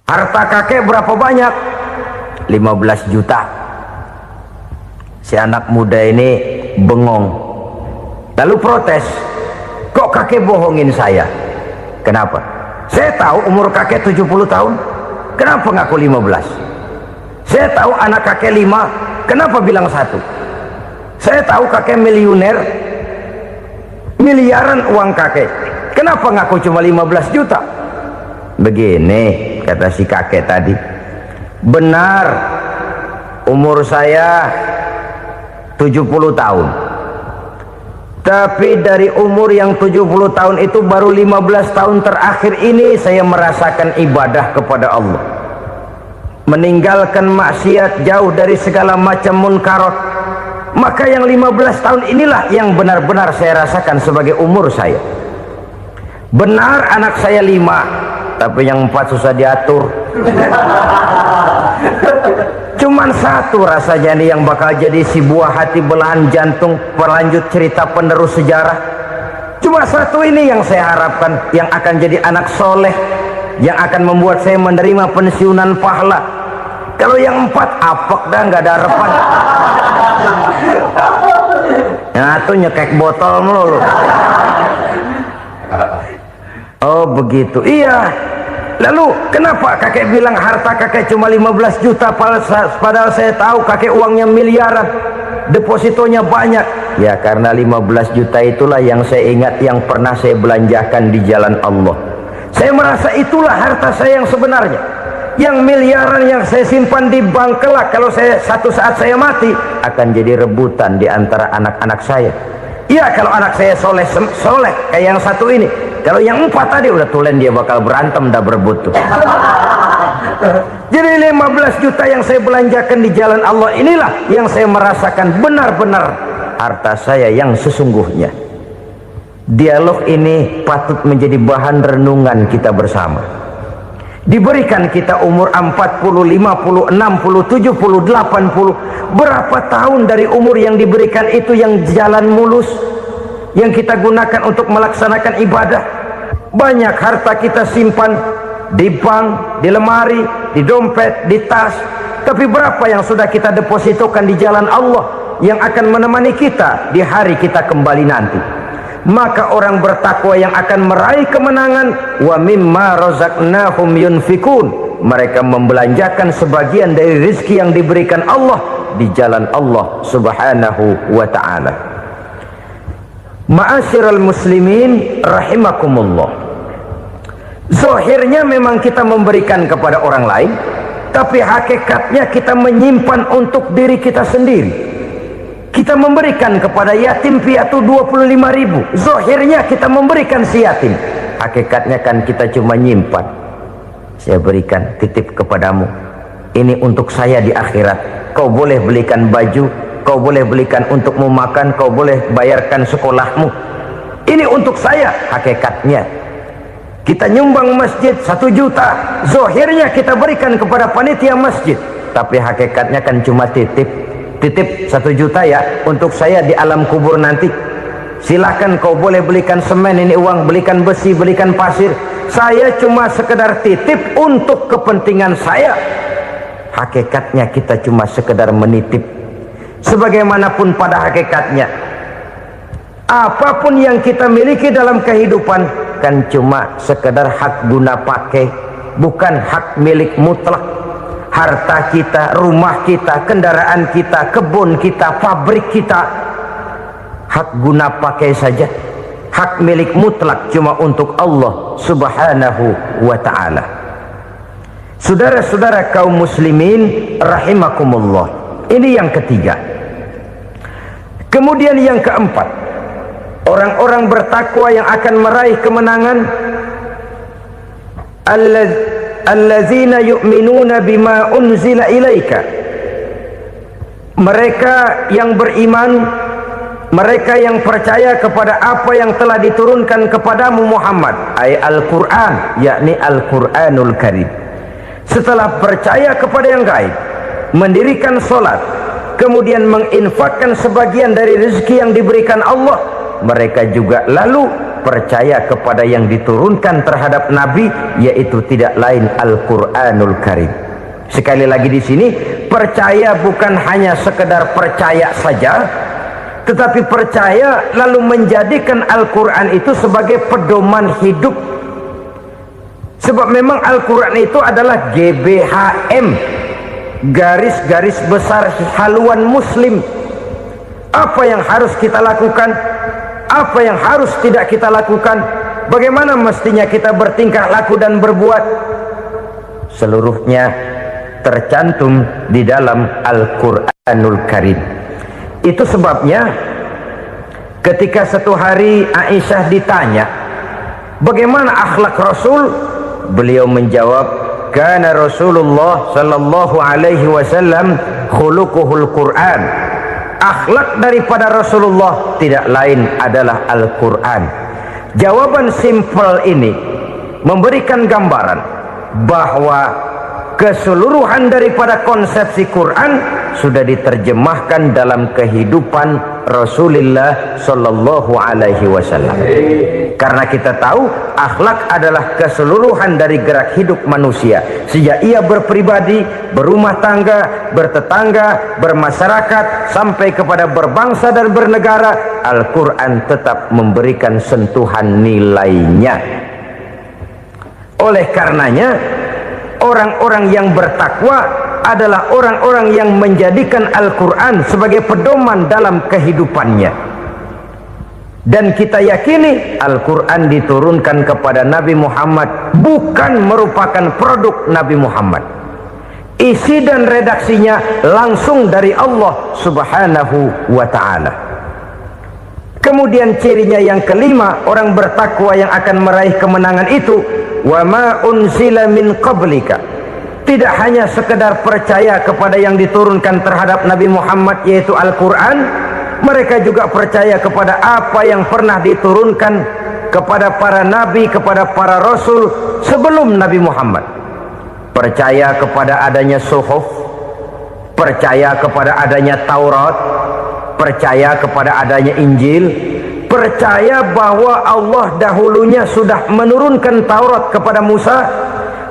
Harta kakek berapa banyak? 15 juta. Si anak muda ini bengong, lalu protes, "Kok kakek bohongin saya?" "Kenapa?" "Saya tahu umur kakek 70 tahun. Kenapa ngaku 15? Saya tahu anak kakek 5. Kenapa bilang 1? Saya tahu kakek miliuner, miliaran uang kakek. Kenapa ngaku cuma 15 juta? Begini, kata si kakek tadi. Benar, umur saya 70 tahun. Tapi dari umur yang 70 tahun itu baru 15 tahun terakhir ini saya merasakan ibadah kepada Allah. Meninggalkan maksiat, jauh dari segala macam munkarat. Maka yang 15 tahun inilah yang benar-benar saya rasakan sebagai umur saya. Benar anak saya 5, tapi yang 4 susah diatur. Cuman 1 rasanya nih yang bakal jadi si buah hati, belahan jantung, berlanjut cerita penerus sejarah. Cuma 1 ini yang saya harapkan, yang akan jadi anak soleh, yang akan membuat saya menerima pensiunan pahala. Kalau yang 4 apek dah, nggak ada harapan. Yang 1 nyekek botol mulu. Oh begitu, iya. Lalu kenapa kakek bilang harta kakek cuma 15 juta padahal saya tahu kakek uangnya miliaran, depositonya banyak? Ya karena 15 juta itulah yang saya ingat yang pernah saya belanjakan di jalan Allah. Saya merasa itulah harta saya yang sebenarnya. Yang miliaran yang saya simpan di bank kelak kalau satu saat saya mati akan jadi rebutan di antara anak-anak saya. Ya kalau anak saya soleh kayak yang 1 ini. Kalau yang 4 tadi udah tulen dia bakal berantem dah berebut tuh. Jadi 15 juta yang saya belanjakan di jalan Allah inilah yang saya merasakan benar-benar harta saya yang sesungguhnya. Dialog ini patut menjadi bahan renungan kita bersama. Diberikan kita umur 40, 50, 60, 70, 80. Berapa tahun dari umur yang diberikan itu yang jalan mulus, yang kita gunakan untuk melaksanakan ibadah? Banyak harta kita simpan di bank, di lemari, di dompet, di tas. Tapi berapa yang sudah kita depositokan di jalan Allah yang akan menemani kita di hari kita kembali nanti? Maka orang bertakwa yang akan meraih kemenangan, wa mimma razaqnahum yunfikun, mereka membelanjakan sebagian dari rezeki yang diberikan Allah di jalan Allah subhanahu wa ta'ala. Ma'asyiral muslimin rahimakumullah, zahirnya memang kita memberikan kepada orang lain, tapi hakikatnya kita menyimpan untuk diri kita sendiri. Kita memberikan kepada yatim piatu 25.000, zahirnya kita memberikan si yatim, hakikatnya kan kita cuma nyimpan. Saya berikan, titip kepadamu, ini untuk saya di akhirat. Kau boleh belikan baju, kau boleh belikan untukmu makan, kau boleh bayarkan sekolahmu, ini untuk saya. Hakikatnya kita nyumbang masjid 1 juta, zahirnya kita berikan kepada panitia masjid, tapi hakikatnya kan cuma titip 1 juta ya, untuk saya di alam kubur nanti. Silahkan kau boleh belikan semen, ini uang, belikan besi, belikan pasir, saya cuma sekedar titip untuk kepentingan saya. Hakikatnya kita cuma sekedar menitip. Sebagaimanapun pada hakikatnya, apapun yang kita miliki dalam kehidupan kan cuma sekedar hak guna pakai, bukan hak milik mutlak. Harta kita, rumah kita, kendaraan kita, kebun kita, pabrik kita, hak guna pakai saja. Hak milik mutlak cuma untuk Allah subhanahu wa ta'ala. Saudara-saudara kaum muslimin rahimakumullah, ini yang ketiga. Kemudian yang keempat, orang-orang bertakwa yang akan meraih kemenangan, allazina yu'minuna bima unzila ilaika, mereka yang beriman, mereka yang percaya kepada apa yang telah diturunkan kepadamu Muhammad, ay Al-Quran, yakni Al-Quranul Karim. Setelah percaya kepada yang gaib, mendirikan solat, kemudian menginfakkan sebagian dari rezeki yang diberikan Allah, mereka juga lalu percaya kepada yang diturunkan terhadap Nabi, yaitu tidak lain Al-Quranul Karim. Sekali lagi di sini, percaya bukan hanya sekedar percaya saja, tetapi percaya lalu menjadikan Al-Quran itu sebagai pedoman hidup. Sebab memang Al-Quran itu adalah GBHM, garis-garis besar haluan muslim. Apa yang harus kita lakukan, apa yang harus tidak kita lakukan, bagaimana mestinya kita bertingkah laku dan berbuat, seluruhnya tercantum di dalam Al-Quranul Karim. Itu sebabnya ketika satu hari Aisyah ditanya bagaimana akhlak Rasul, beliau menjawab, kana Rasulullah sallallahu alaihi wasallam khuluquhul Quran. Akhlak daripada Rasulullah tidak lain adalah Al-Quran. Jawaban simpel ini memberikan gambaran bahwa keseluruhan daripada konsepsi Quran sudah diterjemahkan dalam kehidupan Rasulullah sallallahu alaihi wasallam. Karena kita tahu akhlak adalah keseluruhan dari gerak hidup manusia, sejak ia berpribadi, berumah tangga, bertetangga, bermasyarakat, sampai kepada berbangsa dan bernegara. Al-Quran tetap memberikan sentuhan nilainya. Oleh karenanya, orang-orang yang bertakwa adalah orang-orang yang menjadikan Al-Quran sebagai pedoman dalam kehidupannya. Dan kita yakini Al-Quran diturunkan kepada Nabi Muhammad bukan merupakan produk Nabi Muhammad. Isi dan redaksinya langsung dari Allah subhanahu wa ta'ala. Kemudian cirinya yang kelima, orang bertakwa yang akan meraih kemenangan itu, wa ma unzila min qablika, tidak hanya sekedar percaya kepada yang diturunkan terhadap Nabi Muhammad yaitu Al-Quran, mereka juga percaya kepada apa yang pernah diturunkan kepada para nabi, kepada para rasul sebelum Nabi Muhammad. Percaya kepada adanya suhuf, percaya kepada adanya Taurat, percaya kepada adanya Injil, percaya bahwa Allah dahulunya sudah menurunkan Taurat kepada Musa,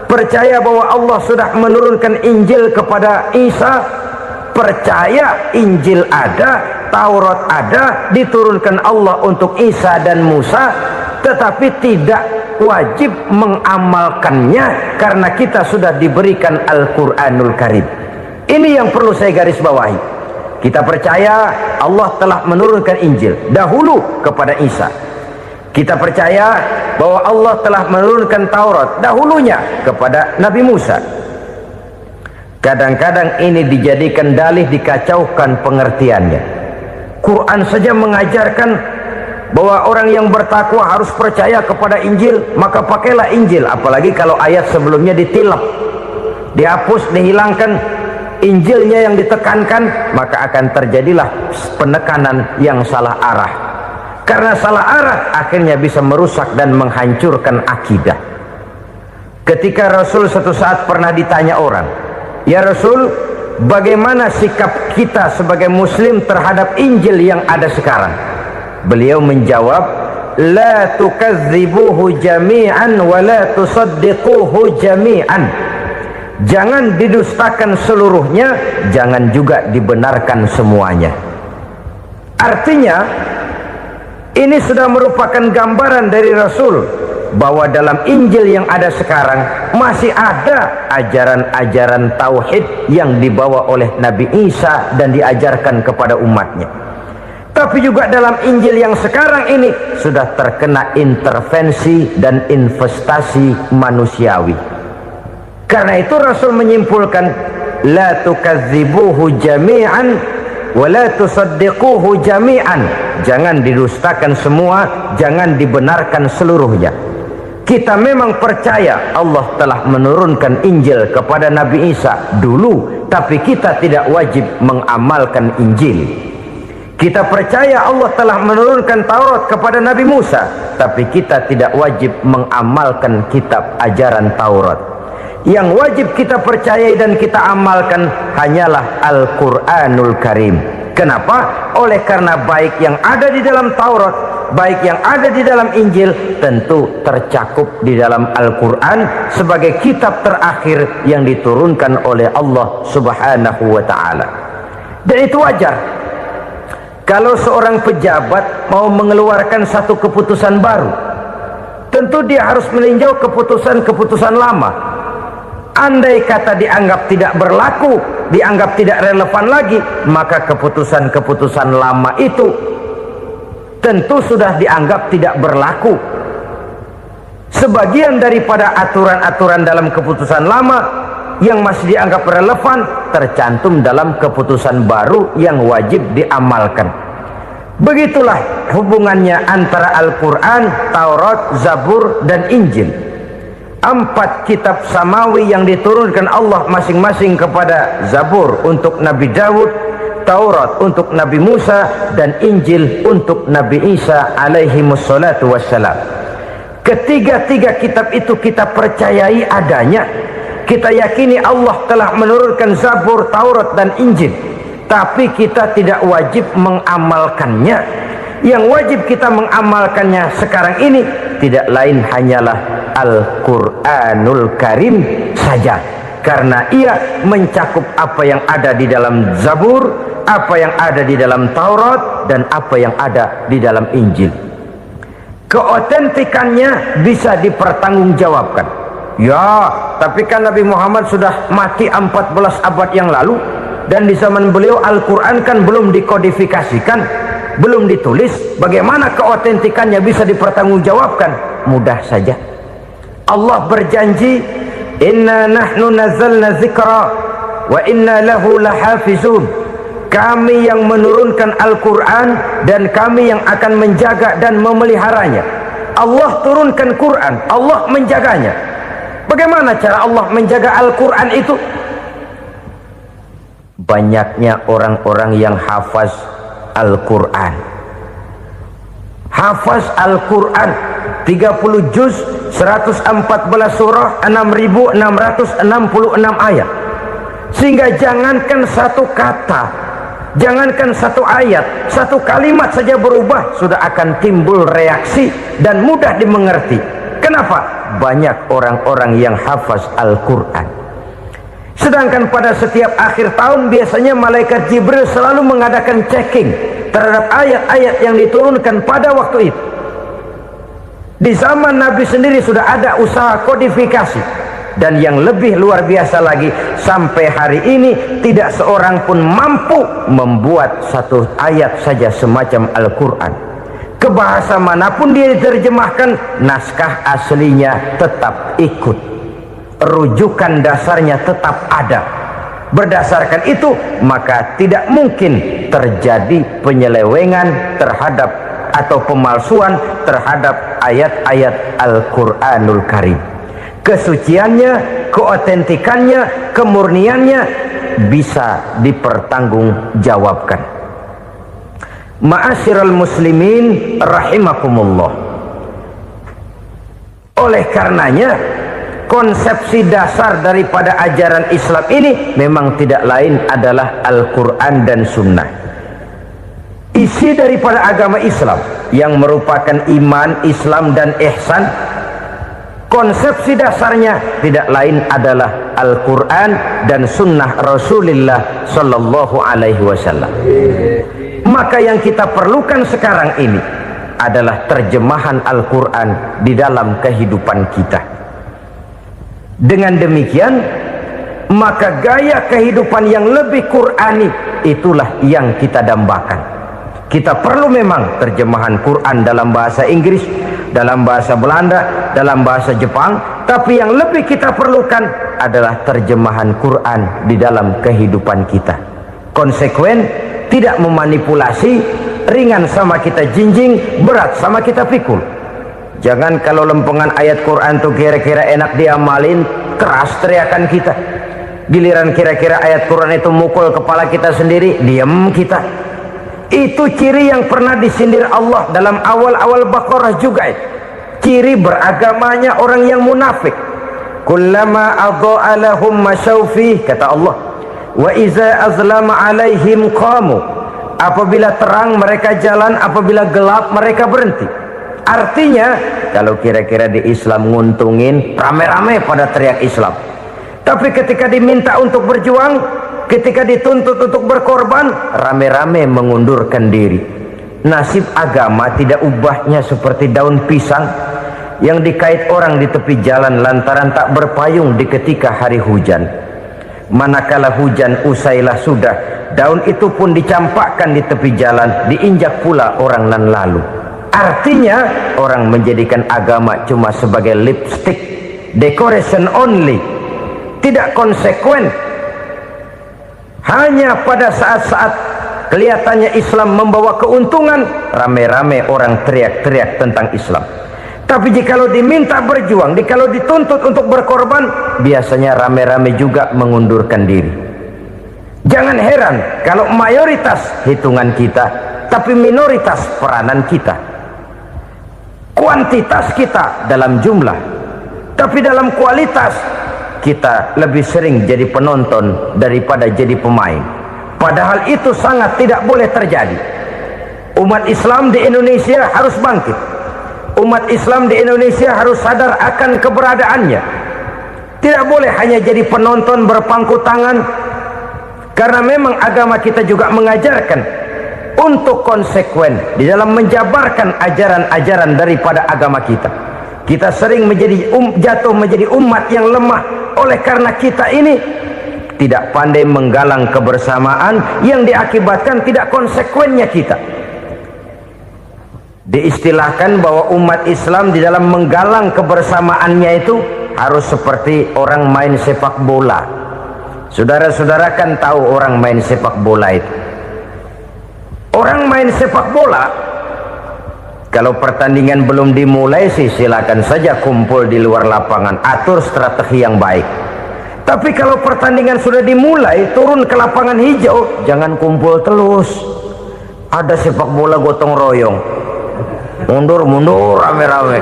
percaya bahwa Allah sudah menurunkan Injil kepada Isa, percaya Injil ada, Taurat ada, diturunkan Allah untuk Isa dan Musa, tetapi tidak wajib mengamalkannya karena kita sudah diberikan Al-Quranul Karim. Ini yang perlu saya garis bawahi. Kita percaya Allah telah menurunkan Injil dahulu kepada Isa. Kita percaya bahwa Allah telah menurunkan Taurat dahulunya kepada Nabi Musa. Kadang-kadang ini dijadikan dalih, dikacaukan pengertiannya. Quran saja mengajarkan bahwa orang yang bertakwa harus percaya kepada Injil, maka pakailah Injil. Apalagi kalau ayat sebelumnya ditilap, dihapus, dihilangkan, Injilnya yang ditekankan, maka akan terjadilah penekanan yang salah arah. Karena salah arah akhirnya bisa merusak dan menghancurkan akidah. Ketika Rasul suatu saat pernah ditanya orang, "Ya Rasul, bagaimana sikap kita sebagai muslim terhadap Injil yang ada sekarang?" Beliau menjawab, "La tukadzibuhu jami'an wa la tusaddiquhu jami'an." Jangan didustakan seluruhnya, jangan juga dibenarkan semuanya. Artinya, ini sudah merupakan gambaran dari Rasul bahwa dalam Injil yang ada sekarang masih ada ajaran-ajaran tauhid yang dibawa oleh Nabi Isa dan diajarkan kepada umatnya. Tapi juga dalam Injil yang sekarang ini sudah terkena intervensi dan investasi manusiawi. Karena itu Rasul menyimpulkan, la tukadzibuhu jami'an wa la tusaddiquhu jami'an. Jangan didustakan semua, jangan dibenarkan seluruhnya. Kita memang percaya Allah telah menurunkan Injil kepada Nabi Isa dulu, tapi kita tidak wajib mengamalkan Injil. Kita percaya Allah telah menurunkan Taurat kepada Nabi Musa, tapi kita tidak wajib mengamalkan kitab ajaran Taurat. Yang wajib kita percayai dan kita amalkan hanyalah Al-Quranul Karim. Kenapa? Oleh karena baik yang ada di dalam Taurat, baik yang ada di dalam Injil, tentu tercakup di dalam Al-Quran sebagai kitab terakhir yang diturunkan oleh Allah Subhanahu wa Ta'ala. Dan itu wajar. Kalau seorang pejabat mau mengeluarkan satu keputusan baru, tentu dia harus meninjau keputusan-keputusan lama. Andai kata dianggap tidak berlaku, dianggap tidak relevan lagi, maka keputusan-keputusan lama itu tentu sudah dianggap tidak berlaku. Sebagian daripada aturan-aturan dalam keputusan lama yang masih dianggap relevan tercantum dalam keputusan baru yang wajib diamalkan. Begitulah hubungannya antara Al-Quran, Taurat, Zabur, dan Injil. 4 kitab samawi yang diturunkan Allah masing-masing kepada Zabur untuk Nabi Daud, Taurat untuk Nabi Musa, dan Injil untuk Nabi Isa alaihi wassalatu wassalam. Ketiga-tiga kitab itu kita percayai adanya. Kita yakini Allah telah menurunkan Zabur, Taurat, dan Injil, tapi kita tidak wajib mengamalkannya. Yang wajib kita mengamalkannya sekarang ini tidak lain hanyalah Al-Quranul Karim saja, karena ia mencakup apa yang ada di dalam Zabur, apa yang ada di dalam Taurat, dan apa yang ada di dalam Injil. Keotentikannya bisa dipertanggungjawabkan. Ya, tapi kan Nabi Muhammad sudah mati 14 abad yang lalu, dan di zaman beliau Al-Quran kan belum dikodifikasikan, belum ditulis. Bagaimana keotentikannya bisa dipertanggungjawabkan? Mudah saja. Allah berjanji, inna nahnu nazzalna dzikra wa inna lahu lahafizun. Kami yang menurunkan Al-Quran dan kami yang akan menjaga dan memeliharanya. Allah turunkan Quran, Allah menjaganya. Bagaimana cara Allah menjaga Al-Quran itu? Banyaknya orang-orang yang hafaz Al-Quran. Hafaz Al-Quran 30 juz, 114 surah, 6.666 ayat. Sehingga jangankan satu kata, jangankan satu ayat, satu kalimat saja berubah sudah akan timbul reaksi dan mudah dimengerti. Kenapa? banyak orang-orang yang hafaz Al-Quran. Sedangkan pada setiap akhir tahun biasanya malaikat Jibril selalu mengadakan checking terhadap ayat-ayat yang diturunkan pada waktu itu. Di zaman Nabi sendiri sudah ada usaha kodifikasi. Dan yang lebih luar biasa lagi, sampai hari ini tidak seorang pun mampu membuat satu ayat saja semacam Al-Quran. Ke bahasa manapun dia diterjemahkan, naskah aslinya tetap ikut, rujukan dasarnya tetap ada. Berdasarkan itu maka tidak mungkin terjadi penyelewengan terhadap atau pemalsuan terhadap ayat-ayat Al-Quranul Karim. Kesuciannya, keotentikannya, kemurniannya bisa dipertanggungjawabkan. Ma'asyiral muslimin rahimakumullah. Oleh karenanya, konsepsi dasar daripada ajaran Islam ini memang tidak lain adalah Al-Quran dan Sunnah. Isi daripada agama Islam yang merupakan iman, Islam dan ihsan, konsepsi dasarnya tidak lain adalah Al-Quran dan Sunnah Rasulullah Sallallahu Alaihi Wasallam. Maka yang kita perlukan sekarang ini adalah terjemahan Al-Quran di dalam kehidupan kita. Dengan demikian, maka gaya kehidupan yang lebih Qurani itulah yang kita dambakan. Kita perlu memang terjemahan Quran dalam bahasa Inggris, dalam bahasa Belanda, dalam bahasa Jepang, tapi yang lebih kita perlukan adalah terjemahan Quran di dalam kehidupan kita. Konsekuen, tidak memanipulasi, ringan sama kita jinjing, berat sama kita pikul. Jangan kalau lempengan ayat Quran tuh kira-kira enak diamalin, keras teriakan kita. Giliran kira-kira ayat Quran itu mukul kepala kita sendiri, diam kita. Itu ciri yang pernah disindir Allah dalam awal-awal Baqarah juga itu. Ciri beragamanya orang yang munafik. Kullama adha'a lahum masyawfih, kata Allah, wa iza azlama alaihim qamu. Apabila terang mereka jalan, apabila gelap mereka berhenti. Artinya kalau kira-kira di Islam nguntungin, rame-rame pada teriak Islam. Tapi ketika diminta untuk berjuang, ketika dituntut untuk berkorban, rame-rame mengundurkan diri. Nasib agama tidak ubahnya seperti daun pisang yang dikait orang di tepi jalan lantaran tak berpayung di ketika hari hujan. Manakala hujan usailah sudah, daun itu pun dicampakkan di tepi jalan, diinjak pula orang nan lalu. Artinya orang menjadikan agama cuma sebagai lipstick, decoration only, tidak konsekuen. Hanya pada saat-saat kelihatannya Islam membawa keuntungan, rame-rame orang teriak-teriak tentang Islam. Tapi jikalau diminta berjuang, jikalau dituntut untuk berkorban, biasanya rame-rame juga mengundurkan diri. Jangan heran kalau mayoritas hitungan kita, tapi minoritas peranan kita. Kuantitas kita dalam jumlah, tapi dalam kualitas kita lebih sering jadi penonton daripada jadi pemain. Padahal itu sangat tidak boleh terjadi. Umat Islam di Indonesia harus bangkit. Umat Islam di Indonesia harus sadar akan keberadaannya. Tidak boleh hanya jadi penonton berpangku tangan, karena memang agama kita juga mengajarkan untuk konsekuen di dalam menjabarkan ajaran-ajaran daripada agama kita. Kita sering menjadi jatuh menjadi umat yang lemah oleh karena kita ini tidak pandai menggalang kebersamaan yang diakibatkan tidak konsekuennya kita. Diistilahkan bahwa umat Islam di dalam menggalang kebersamaannya itu harus seperti orang main sepak bola. Saudara-saudara kan tahu orang main sepak bola itu. Orang main sepak bola, kalau pertandingan belum dimulai sih silakan saja kumpul di luar lapangan, atur strategi yang baik. Tapi kalau pertandingan sudah dimulai, turun ke lapangan hijau, jangan kumpul terus. Ada sepak bola gotong royong, mundur-mundur rame-rame,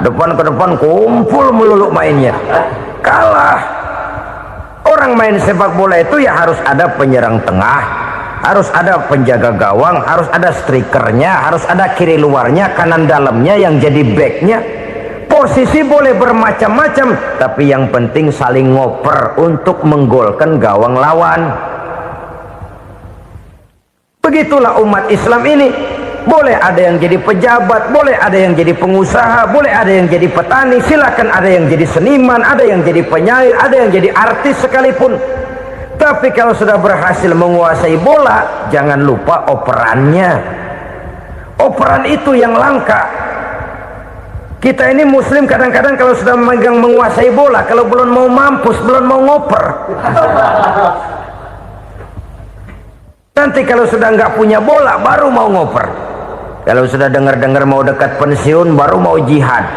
depan ke depan kumpul melulu mainnya. Kalah. Orang main sepak bola itu ya harus ada penyerang tengah, harus ada penjaga gawang, harus ada strikernya, harus ada kiri luarnya, kanan dalamnya yang jadi backnya. Posisi boleh bermacam-macam, tapi yang penting saling ngoper untuk menggolkan gawang lawan. Begitulah umat Islam ini. Boleh ada yang jadi pejabat, boleh ada yang jadi pengusaha, boleh ada yang jadi petani, silakan ada yang jadi seniman, ada yang jadi penyair, ada yang jadi artis sekalipun. Tapi kalau sudah berhasil menguasai bola, jangan lupa operannya. Operan itu yang langka. Kita ini muslim kadang-kadang kalau sudah memegang menguasai bola, kalau belum mau mampus, belum mau ngoper. Nanti kalau sudah nggak punya bola, baru mau ngoper. Kalau sudah dengar-dengar mau dekat pensiun, baru mau jihad,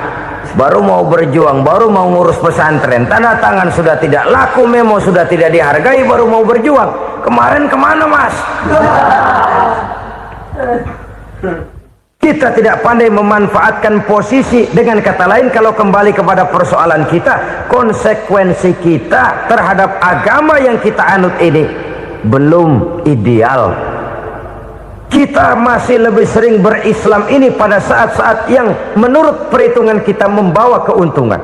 baru mau berjuang, baru mau ngurus pesantren. Tanda tangan sudah tidak laku, memo sudah tidak dihargai, baru mau berjuang. Kemarin kemana, Mas? Kita tidak pandai memanfaatkan posisi. Dengan kata lain, kalau kembali kepada persoalan kita, konsekuensi kita terhadap agama yang kita anut ini belum ideal. Kita masih lebih sering berislam ini pada saat-saat yang menurut perhitungan kita membawa keuntungan.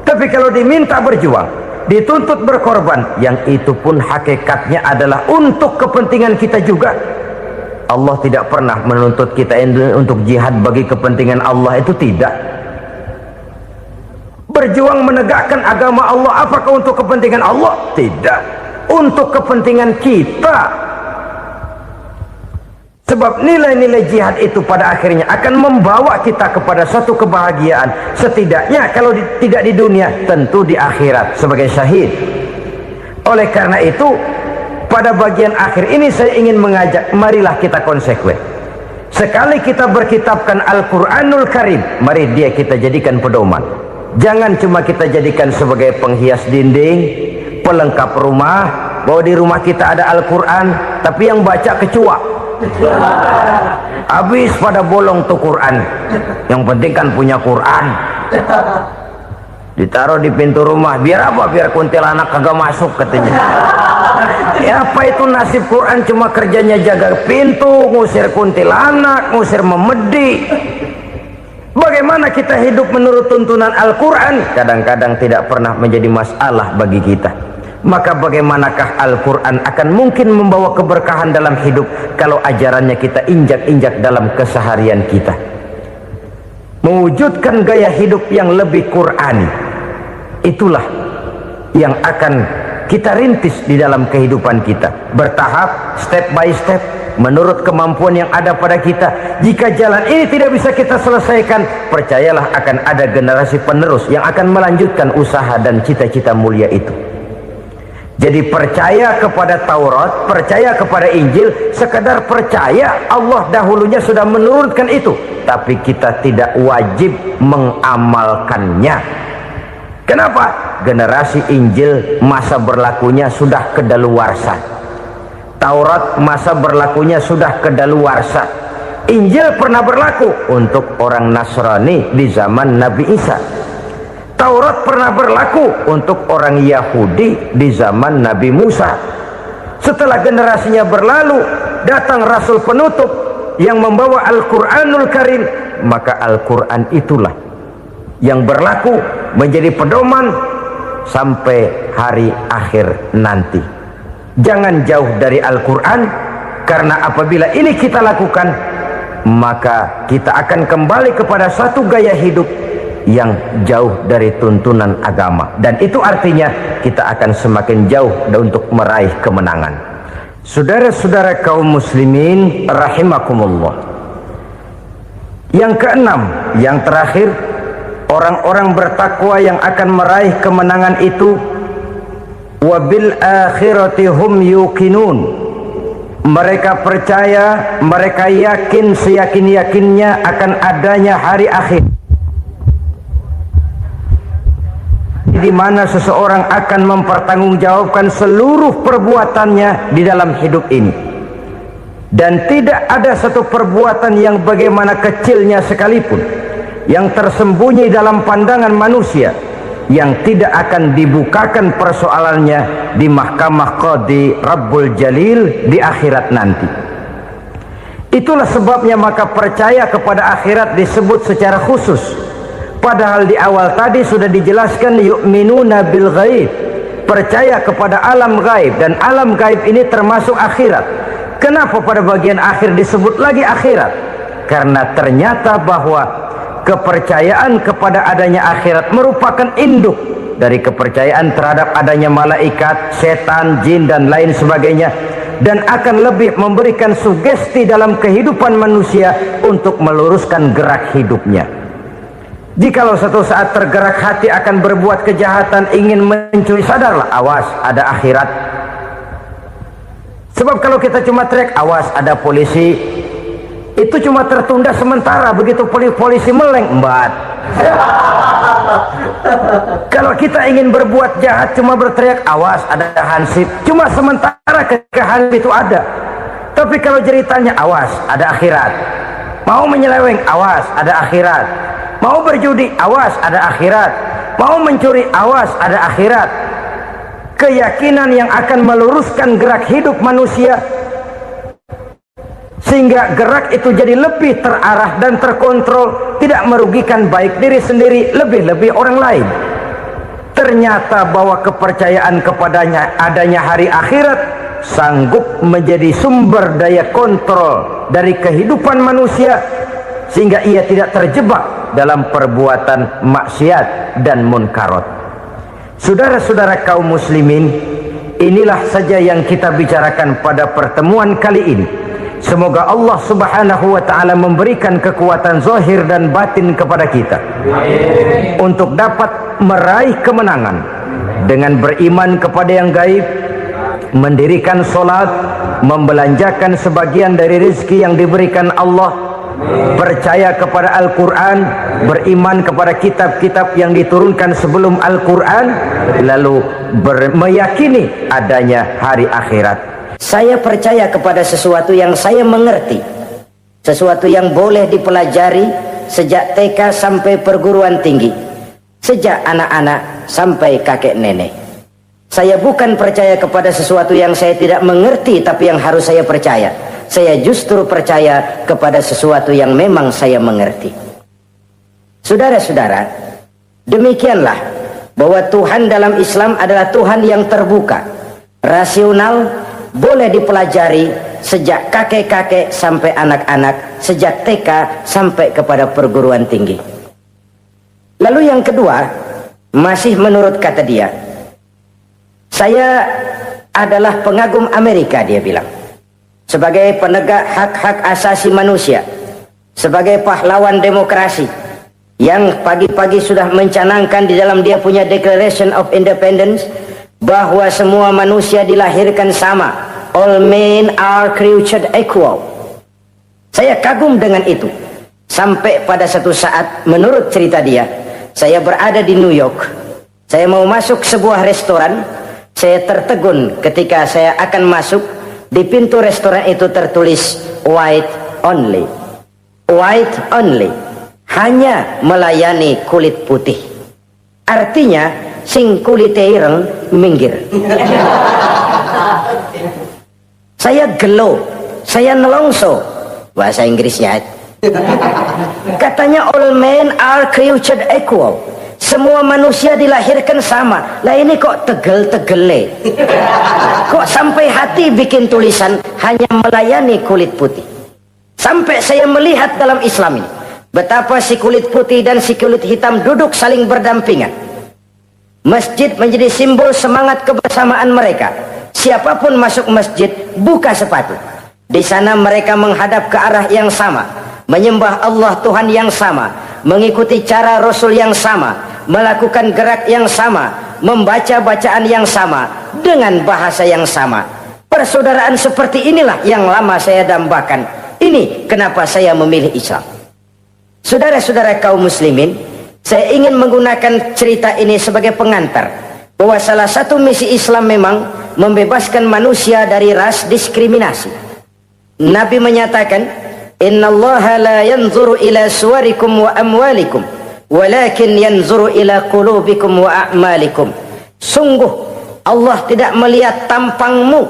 Tapi kalau diminta berjuang, dituntut berkorban, yang itu pun hakikatnya adalah untuk kepentingan kita juga. Allah tidak pernah menuntut kita untuk jihad bagi kepentingan Allah, itu tidak. Berjuang menegakkan agama Allah, apakah untuk kepentingan Allah? Tidak. Untuk kepentingan kita. Sebab nilai-nilai jihad itu pada akhirnya akan membawa kita kepada satu kebahagiaan. Setidaknya kalau tidak di dunia, tentu di akhirat sebagai syahid. Oleh karena itu, pada bagian akhir ini saya ingin mengajak, marilah kita konsekuen. Sekali kita berkitabkan Al-Quranul Karim, mari dia kita jadikan pedoman. Jangan cuma kita jadikan sebagai penghias dinding, pelengkap rumah, bahwa di rumah kita ada Al-Quran, tapi yang baca kecoa. Habis pada bolong tuh Quran. Yang penting kan punya Quran. Ditaruh di pintu rumah, biar apa? Biar kuntilanak kagak masuk katanya. Ya apa itu nasib Quran, cuma kerjanya jaga pintu, ngusir kuntilanak, ngusir memedi. Bagaimana kita hidup menurut tuntunan Al-Quran? Kadang-kadang tidak pernah menjadi masalah bagi kita. Maka bagaimanakah Al-Quran akan mungkin membawa keberkahan dalam hidup kalau ajarannya kita injak-injak dalam keseharian kita? Mewujudkan gaya hidup yang lebih Qurani, itulah yang akan kita rintis di dalam kehidupan kita, bertahap, step by step, menurut kemampuan yang ada pada kita. Jika jalan ini tidak bisa kita selesaikan, percayalah akan ada generasi penerus yang akan melanjutkan usaha dan cita-cita mulia itu. Jadi percaya kepada Taurat, percaya kepada Injil, sekedar percaya Allah dahulunya sudah menurunkan itu, tapi kita tidak wajib mengamalkannya. Kenapa? Generasi Injil masa berlakunya sudah kedaluarsa. Taurat masa berlakunya sudah kedaluarsa. Injil pernah berlaku untuk orang Nasrani di zaman Nabi Isa. Taurat pernah berlaku untuk orang Yahudi di zaman Nabi Musa. Setelah generasinya berlalu, datang Rasul penutup yang membawa Al-Quranul Karim, maka Al-Quran itulah yang berlaku menjadi pedoman sampai hari akhir nanti. Jangan jauh dari Al-Quran, karena apabila ini kita lakukan, maka kita akan kembali kepada satu gaya hidup yang jauh dari tuntunan agama, dan itu artinya kita akan semakin jauh untuk meraih kemenangan. Saudara-saudara kaum muslimin rahimakumullah, yang keenam, yang terakhir, orang-orang bertakwa yang akan meraih kemenangan itu wabil akhirati hum yuqinun. Mereka percaya, mereka yakin seyakin-yakinnya akan adanya hari akhir, di mana seseorang akan mempertanggungjawabkan seluruh perbuatannya di dalam hidup ini, dan tidak ada satu perbuatan yang bagaimana kecilnya sekalipun yang tersembunyi dalam pandangan manusia yang tidak akan dibukakan persoalannya di mahkamah Qadi Rabbul Jalil di akhirat nanti. Itulah sebabnya maka percaya kepada akhirat disebut secara khusus Padahal di awal tadi sudah dijelaskan yu'minuna bil ghaib, percaya kepada alam gaib, dan alam gaib ini termasuk akhirat. Kenapa pada bagian akhir disebut lagi akhirat? Karena ternyata bahwa kepercayaan kepada adanya akhirat merupakan induk dari kepercayaan terhadap adanya malaikat, setan, jin dan lain sebagainya, dan akan lebih memberikan sugesti dalam kehidupan manusia untuk meluruskan gerak hidupnya. Jikalau satu saat tergerak hati akan berbuat kejahatan, ingin mencuri, sadarlah, awas ada akhirat. Sebab kalau kita cuma teriak awas ada polisi, itu cuma tertunda sementara. Begitu polisi meleng, embat. Kalau kita ingin berbuat jahat cuma berteriak awas ada hansip, cuma sementara ketika hansip itu ada. Tapi kalau ceritanya awas ada akhirat, mau menyeleweng awas ada akhirat, mau berjudi awas ada akhirat, mau mencuri awas ada akhirat. Keyakinan yang akan meluruskan gerak hidup manusia sehingga gerak itu jadi lebih terarah dan terkontrol, tidak merugikan baik diri sendiri, lebih-lebih orang lain. Ternyata bahwa kepercayaan kepadanya adanya hari akhirat sanggup menjadi sumber daya kontrol dari kehidupan manusia, sehingga ia tidak terjebak dalam perbuatan maksiat dan munkarat. Saudara-saudara kaum muslimin, inilah saja yang kita bicarakan pada pertemuan kali ini. Semoga Allah subhanahu wa ta'ala memberikan kekuatan zahir dan batin kepada kita. Amin. Untuk dapat meraih kemenangan dengan beriman kepada yang gaib, mendirikan solat, membelanjakan sebagian dari rezeki yang diberikan Allah, percaya kepada Al-Quran, beriman kepada kitab-kitab yang diturunkan sebelum Al-Quran, lalu meyakini adanya hari akhirat. Saya percaya kepada sesuatu yang saya mengerti, sesuatu yang boleh dipelajari sejak TK sampai perguruan tinggi, sejak anak-anak sampai kakek nenek. Saya bukan percaya kepada sesuatu yang saya tidak mengerti tapi yang harus saya percaya. Saya justru percaya kepada sesuatu yang memang saya mengerti. Saudara-saudara, demikianlah bahwa Tuhan dalam Islam adalah Tuhan yang terbuka, rasional, boleh dipelajari sejak kakek-kakek sampai anak-anak, sejak TK sampai kepada perguruan tinggi. Lalu yang kedua, masih menurut kata dia, saya adalah pengagum Amerika, dia bilang, sebagai penegak hak-hak asasi manusia, sebagai pahlawan demokrasi yang pagi-pagi sudah mencanangkan di dalam dia punya Declaration of Independence bahwa semua manusia dilahirkan sama, all men are created equal. Saya kagum dengan itu, sampai pada satu saat menurut cerita dia, saya berada di New York, saya mau masuk sebuah restoran, saya tertegun ketika saya akan masuk. Di pintu restoran itu tertulis white only, white only, hanya melayani kulit putih. Artinya sing kulite ireng minggir. Saya gelo, saya nelongso, bahasa Inggrisnya. Katanya all men are created equal, semua manusia dilahirkan sama. Lah ini kok tegel-tegele, kok sampai hati bikin tulisan hanya melayani kulit putih. Sampai saya melihat dalam Islam ini betapa si kulit putih dan si kulit hitam duduk saling berdampingan. Masjid menjadi simbol semangat kebersamaan mereka. Siapapun masuk masjid, buka sepatu. Di sana mereka menghadap ke arah yang sama, menyembah Allah Tuhan yang sama, mengikuti cara Rasul yang sama, melakukan gerak yang sama, membaca bacaan yang sama, dengan bahasa yang sama. Persaudaraan seperti inilah yang lama saya dambakan. Ini kenapa saya memilih Islam. Saudara-saudara kaum muslimin, saya ingin menggunakan cerita ini sebagai pengantar bahwa salah satu misi Islam memang membebaskan manusia dari ras diskriminasi. Nabi menyatakan, innallaha la yanzuru ila suwarikum wa amwalikum, walakin yanzuru ila qulubikum wa a'malikum. Sungguh Allah tidak melihat tampangmu,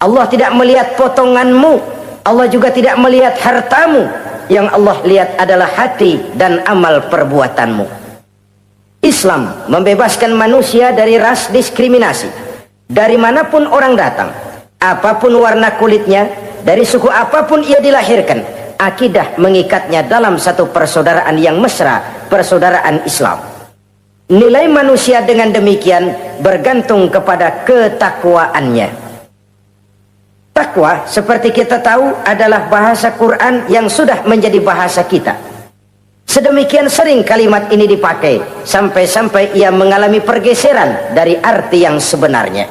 Allah tidak melihat potonganmu, Allah juga tidak melihat hartamu. Yang Allah lihat adalah hati dan amal perbuatanmu. Islam membebaskan manusia dari ras diskriminasi. Dari manapun orang datang, apapun warna kulitnya, dari suku apapun ia dilahirkan, akidah mengikatnya dalam satu persaudaraan yang mesra, persaudaraan Islam. Nilai manusia dengan demikian bergantung kepada ketakwaannya. Takwa, seperti kita tahu, adalah bahasa Quran yang sudah menjadi bahasa kita. Sedemikian sering kalimat ini dipakai, sampai-sampai ia mengalami pergeseran dari arti yang sebenarnya.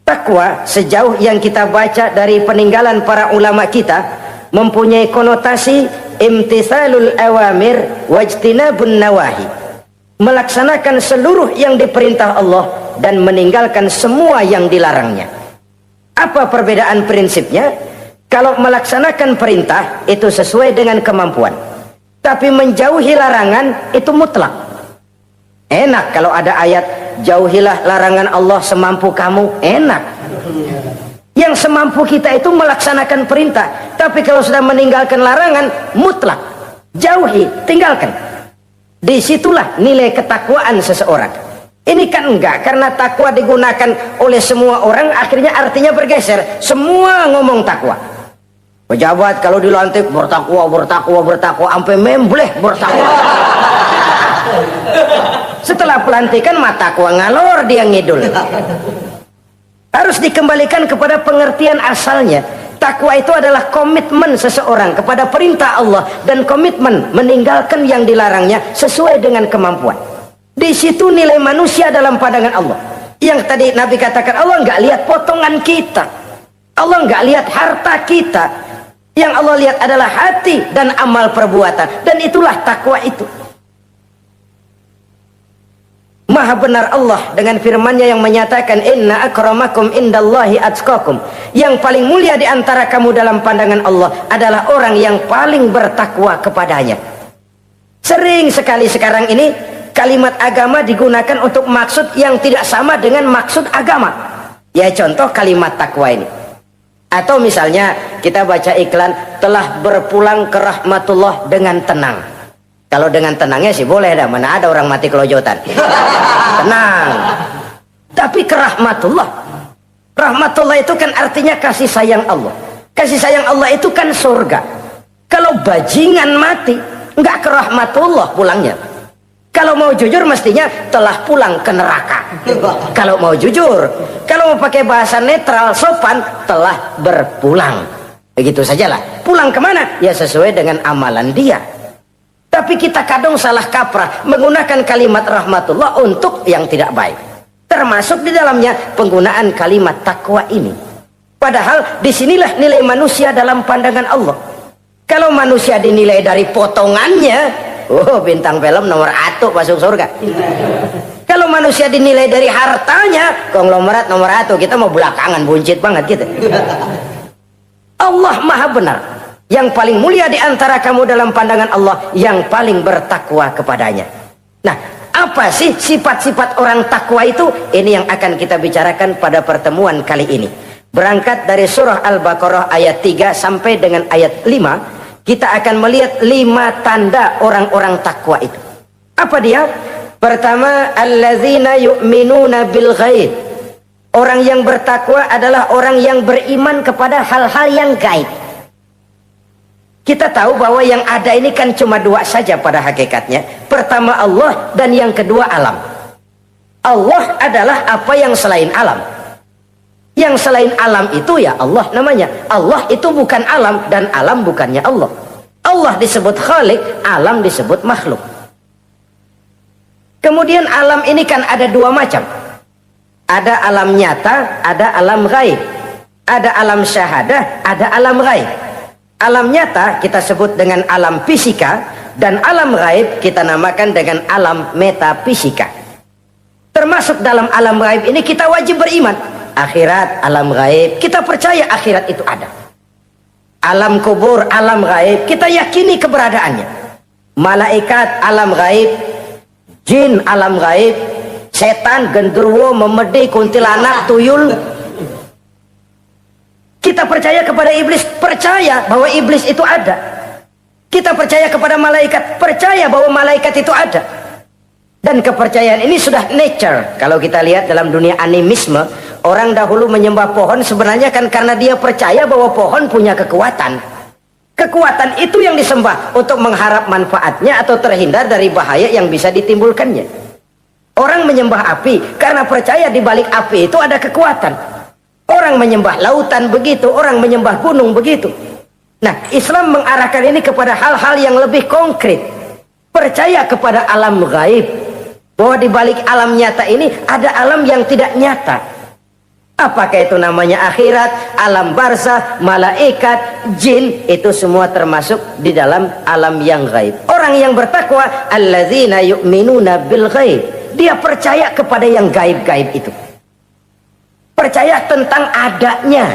Takwa, sejauh yang kita baca dari peninggalan para ulama kita, mempunyai konotasi imtithalul awamir wajtinabun nawahi, melaksanakan seluruh yang diperintah Allah dan meninggalkan semua yang dilarangnya. Apa perbedaan prinsipnya? Kalau melaksanakan perintah itu sesuai dengan kemampuan, tapi menjauhi larangan itu mutlak. Enak kalau ada ayat jauhilah larangan Allah semampu kamu, enak. Yang semampu kita itu melaksanakan perintah, tapi kalau sudah meninggalkan larangan mutlak, jauhi, tinggalkan. Disitulah nilai ketakwaan seseorang. Ini kan enggak, karena takwa digunakan oleh semua orang, akhirnya artinya bergeser. Semua ngomong takwa. Pejabat kalau dilantik bertakwa, bertakwa, bertakwa, sampai membleh bertakwa. Setelah pelantikan mata takwa ngalor, dia ngidul. Harus dikembalikan kepada pengertian asalnya. Takwa itu adalah komitmen seseorang kepada perintah Allah dan komitmen meninggalkan yang dilarangnya sesuai dengan kemampuan. Di situ nilai manusia dalam pandangan Allah. Yang tadi Nabi katakan, Allah nggak lihat potongan kita, Allah nggak lihat harta kita. Yang Allah lihat adalah hati dan amal perbuatan, dan itulah takwa itu. Maha benar Allah dengan firman-Nya yang menyatakan, inna akramakum indallahi atqakum. Yang paling mulia di antara kamu dalam pandangan Allah adalah orang yang paling bertakwa kepadanya. Sering sekali sekarang ini kalimat agama digunakan untuk maksud yang tidak sama dengan maksud agama. Ya contoh kalimat takwa ini. Atau misalnya kita baca iklan, telah berpulang ke rahmatullah dengan tenang. Kalau dengan tenangnya sih boleh dah, mana ada orang mati kelojotan. Tenang. Tapi ke rahmatullah. Rahmatullah itu kan artinya kasih sayang Allah. Kasih sayang Allah itu kan surga. Kalau bajingan mati, enggak ke rahmatullah pulangnya. Kalau mau jujur mestinya telah pulang ke neraka. Kalau mau jujur, kalau mau pakai bahasa netral sopan, telah berpulang. Begitu sajalah. Pulang kemana? Ya sesuai dengan amalan dia. Tapi kita kadang salah kaprah menggunakan kalimat rahmatullah untuk yang tidak baik. Termasuk di dalamnya penggunaan kalimat takwa ini. Padahal disinilah nilai manusia dalam pandangan Allah. Kalau manusia dinilai dari potongannya, oh bintang film nomor 1 masuk surga. Kalau manusia dinilai dari hartanya, konglomerat nomor 1, kita mau belakangan, buncit banget gitu. Allah maha benar. Yang paling mulia di antara kamu dalam pandangan Allah, yang paling bertakwa kepadanya. Nah, apa sih sifat-sifat orang takwa itu? Ini yang akan kita bicarakan pada pertemuan kali ini. Berangkat dari surah Al-Baqarah ayat 3 sampai dengan ayat 5, kita akan melihat 5 tanda orang-orang takwa itu. Apa dia? Pertama, alladzina yu'minuna bil ghaib. Orang yang bertakwa adalah orang yang beriman kepada hal-hal yang gaib. Kita tahu bahwa yang ada ini kan cuma 2 saja pada hakikatnya. Pertama Allah, dan yang kedua alam. Allah adalah apa yang selain alam. Yang selain alam itu ya Allah namanya. Allah itu bukan alam, dan alam bukannya Allah. Allah disebut Khalik, alam disebut makhluk. Kemudian alam ini kan ada 2 macam. Ada alam nyata, ada alam gaib. Ada alam syahadah, ada alam gaib. Alam nyata kita sebut dengan alam fisika, dan alam gaib kita namakan dengan alam metafisika. Termasuk dalam alam gaib ini kita wajib beriman. Akhirat, alam gaib, kita percaya akhirat itu ada. Alam kubur, alam gaib, kita yakini keberadaannya. Malaikat, alam gaib. Jin, alam gaib. Setan, genderuwo, memedi, kuntilanak, tuyul. Kita percaya kepada iblis, percaya bahwa iblis itu ada. Kita percaya kepada malaikat, percaya bahwa malaikat itu ada. Dan kepercayaan ini sudah nature. Kalau kita lihat dalam dunia animisme, orang dahulu menyembah pohon sebenarnya kan karena dia percaya bahwa pohon punya kekuatan. Kekuatan itu yang disembah untuk mengharap manfaatnya atau terhindar dari bahaya yang bisa ditimbulkannya. Orang menyembah api karena percaya di balik api itu ada kekuatan. Orang menyembah lautan begitu, orang menyembah gunung begitu. Nah, Islam mengarahkan ini kepada hal-hal yang lebih konkret. Percaya kepada alam gaib. Bahwa di balik alam nyata ini ada alam yang tidak nyata. Apakah itu namanya akhirat, alam barzah, malaikat, jin, itu semua termasuk di dalam alam yang gaib. Orang yang bertakwa, alladzina yu'minuna bil gaib. Dia percaya kepada yang gaib-gaib itu. Percaya tentang adanya.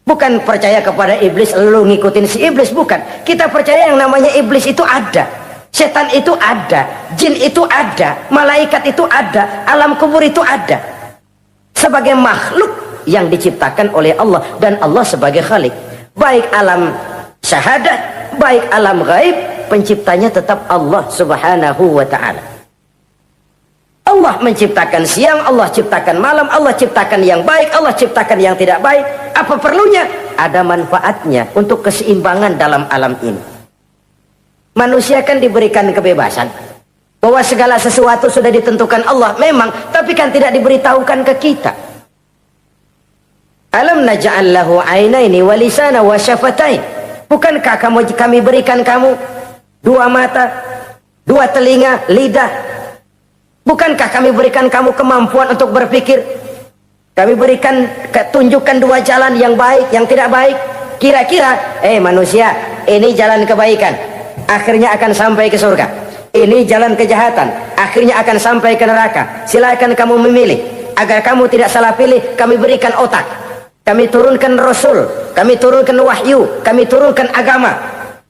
Bukan percaya kepada iblis lalu ngikutin si iblis, bukan. Kita percaya yang namanya iblis itu ada. Setan itu ada, jin itu ada, malaikat itu ada, alam kubur itu ada. Sebagai makhluk yang diciptakan oleh Allah dan Allah sebagai khalik. Baik alam syahadat, baik alam gaib, penciptanya tetap Allah Subhanahu wa ta'ala. Allah menciptakan siang, Allah ciptakan malam, Allah ciptakan yang baik, Allah ciptakan yang tidak baik. Apa perlunya? Ada manfaatnya untuk keseimbangan dalam alam ini. Manusia kan diberikan kebebasan bahwa segala sesuatu sudah ditentukan Allah memang, tapi kan tidak diberitahukan ke kita. Alam naj'al lahu 'ainaini wa lisana wa syafatain. Bukankah kami berikan kamu dua mata, dua telinga, lidah? Bukankah kami berikan kamu kemampuan untuk berpikir? Kami berikan tunjukkan dua jalan, yang baik, yang tidak baik. Kira-kira manusia, ini jalan kebaikan, akhirnya akan sampai ke surga. Ini jalan kejahatan, akhirnya akan sampai ke neraka. Silakan kamu memilih. Agar kamu tidak salah pilih, kami berikan otak, kami turunkan rasul, kami turunkan wahyu, kami turunkan agama.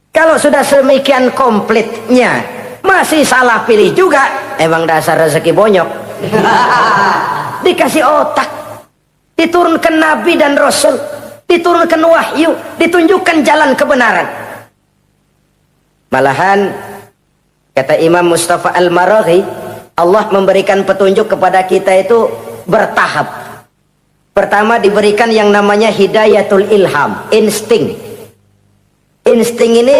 Kalau sudah semikian komplitnya masih salah pilih juga, emang dasar rezeki bonyok. Dikasih otak, diturunkan nabi dan rasul, diturunkan wahyu, ditunjukkan jalan kebenaran. Malahan kata Imam Mustafa Al-Maraghi, Allah memberikan petunjuk kepada kita itu bertahap. Pertama diberikan yang namanya hidayatul ilham, insting. Insting ini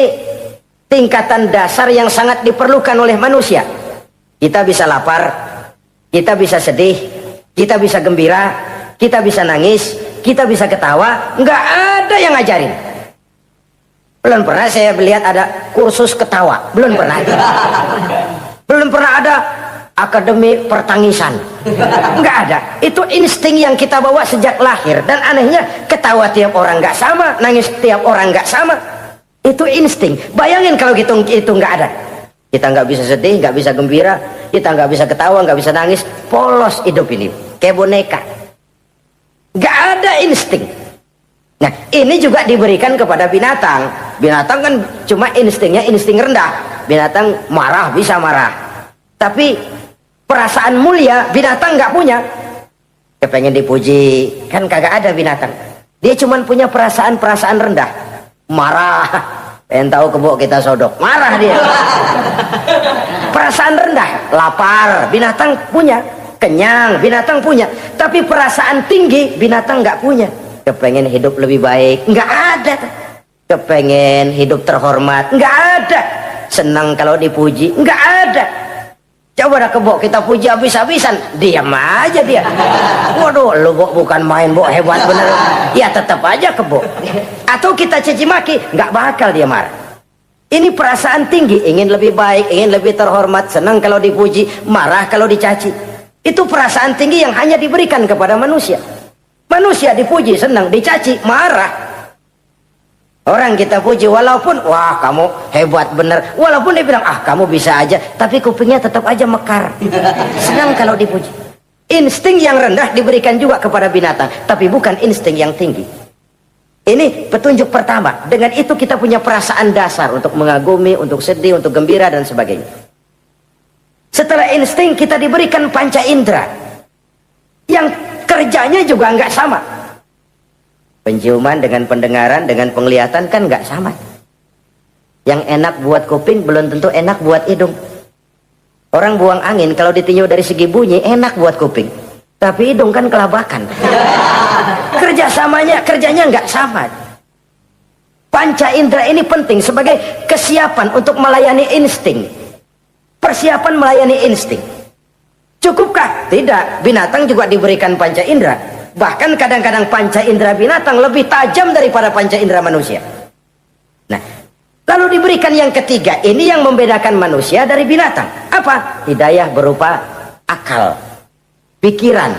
tingkatan dasar yang sangat diperlukan oleh manusia. Kita bisa lapar, kita bisa sedih, kita bisa gembira, kita bisa nangis, kita bisa ketawa. Nggak ada yang ngajarin. Belum pernah saya melihat ada kursus ketawa, belum pernah. Belum pernah ada akademi pertangisan, nggak ada. Itu insting yang kita bawa sejak lahir. Dan anehnya ketawa tiap orang nggak sama, nangis tiap orang nggak sama. Itu insting. Bayangin kalau gitu itu nggak ada, kita nggak bisa sedih, nggak bisa gembira, kita nggak bisa ketawa, nggak bisa nangis. Polos hidup ini, kayak boneka. Nggak ada insting. Nah, ini juga diberikan kepada binatang. Binatang kan cuma instingnya insting rendah. Binatang marah bisa marah, tapi perasaan mulia binatang nggak punya. Kepengen dipuji kan kagak ada binatang. Dia cuma punya perasaan-perasaan rendah. Marah, pengen tahu kebo kita sodok, marah dia. Perasaan rendah, lapar binatang punya, kenyang binatang punya, tapi perasaan tinggi binatang nggak punya. Kepengen hidup lebih baik, nggak ada. Kepengen hidup terhormat, nggak ada. Senang kalau dipuji, nggak ada. Coba dah kebo kita puji habis-habisan, diam aja dia. Waduh, lu bukan main, hebat bener. Ya tetap aja kebo. Atau kita caci maki, nggak bakal dia marah. Ini perasaan tinggi, ingin lebih baik, ingin lebih terhormat, senang kalau dipuji, marah kalau dicaci. Itu perasaan tinggi yang hanya diberikan kepada manusia. Manusia dipuji senang, dicaci marah. Orang kita puji walaupun wah kamu hebat bener, walaupun dia bilang ah kamu bisa aja, tapi kupingnya tetap aja mekar. Senang kalau dipuji. Insting yang rendah diberikan juga kepada binatang, tapi bukan insting yang tinggi. Ini petunjuk pertama. Dengan itu kita punya perasaan dasar untuk mengagumi, untuk sedih, untuk gembira dan sebagainya. Setelah insting kita diberikan panca indera yang kerjanya juga nggak sama. Penciuman dengan pendengaran dengan penglihatan kan nggak sama. Yang enak buat kuping belum tentu enak buat hidung. Orang buang angin kalau ditinjau dari segi bunyi enak buat kuping, tapi hidung kan kelabakan. Kerjanya nggak sama. Panca indera ini penting sebagai kesiapan untuk melayani insting. Persiapan melayani insting. Cukupkah? Tidak. Binatang juga diberikan panca indera. Bahkan kadang-kadang panca indera binatang lebih tajam daripada panca indera manusia. Nah, lalu diberikan yang ketiga, ini yang membedakan manusia dari binatang. Apa? Hidayah berupa akal, pikiran.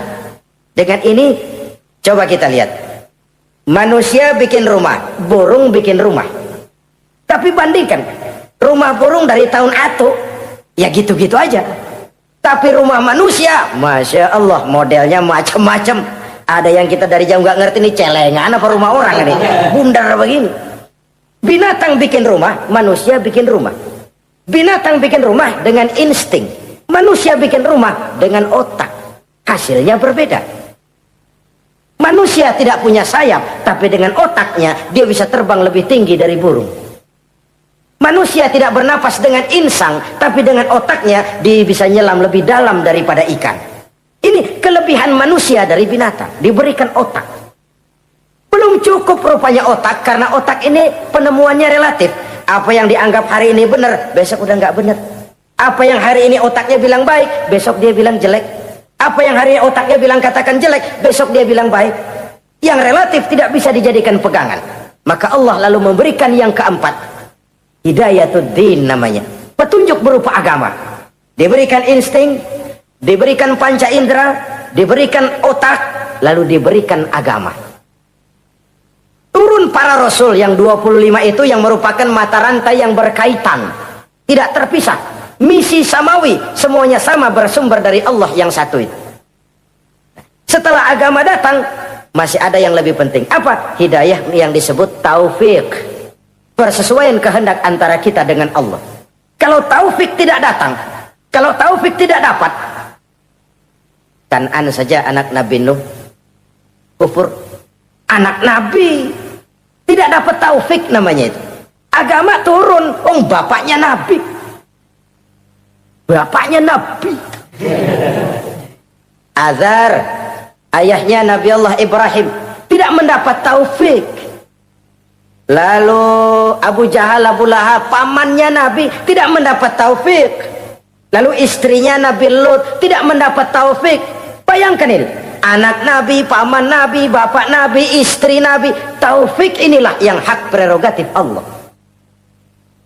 Dengan ini, coba kita lihat. Manusia bikin rumah, burung bikin rumah. Tapi bandingkan, rumah burung dari tahun atu, ya gitu-gitu aja. Tapi rumah manusia, Masya Allah, modelnya macam-macam. Ada yang kita dari jauh nggak ngerti ini celengan apa rumah orang ini, bundar begini. Binatang bikin rumah, manusia bikin rumah. Binatang bikin rumah dengan insting, manusia bikin rumah dengan otak. Hasilnya berbeda. Manusia tidak punya sayap, tapi dengan otaknya dia bisa terbang lebih tinggi dari burung. Manusia tidak bernapas dengan insang, tapi dengan otaknya dia bisa nyelam lebih dalam daripada ikan. Ini kelebihan manusia dari binatang, diberikan otak. Belum cukup rupanya otak, karena otak ini penemuannya relatif. Apa yang dianggap hari ini benar, besok udah nggak benar. Apa yang hari ini otaknya bilang baik, besok dia bilang jelek. Apa yang hari ini otaknya bilang katakan jelek, besok dia bilang baik. Yang relatif tidak bisa dijadikan pegangan. Maka Allah lalu memberikan yang keempat, Hidayatuddin namanya, petunjuk berupa agama. Diberikan insting, diberikan panca indera, diberikan otak, lalu diberikan agama. Turun para rasul yang 25 itu yang merupakan mata rantai yang berkaitan, tidak terpisah. Misi samawi, semuanya sama bersumber dari Allah yang satu itu. Setelah agama datang, masih ada yang lebih penting. Apa? Hidayah yang disebut taufik. Persesuaian kehendak antara kita dengan Allah. Kalau taufik tidak datang, kalau taufik tidak dapat, Kan'an saja anak Nabi Nuh kufur. Anak Nabi tidak dapat taufik namanya itu. Agama turun, bapaknya Nabi. Bapaknya Nabi. Azar, ayahnya Nabi Allah Ibrahim, tidak mendapat taufik. Lalu Abu Jahal, Abu Lahab, pamannya Nabi, tidak mendapat taufik. Lalu istrinya Nabi Lut tidak mendapat taufik. Bayangkan ini, anak Nabi, paman Nabi, bapak Nabi, istri Nabi. Taufik inilah yang hak prerogatif Allah.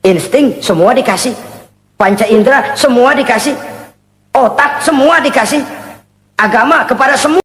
Insting semua dikasih, panca indera semua dikasih, otak semua dikasih, agama kepada semua.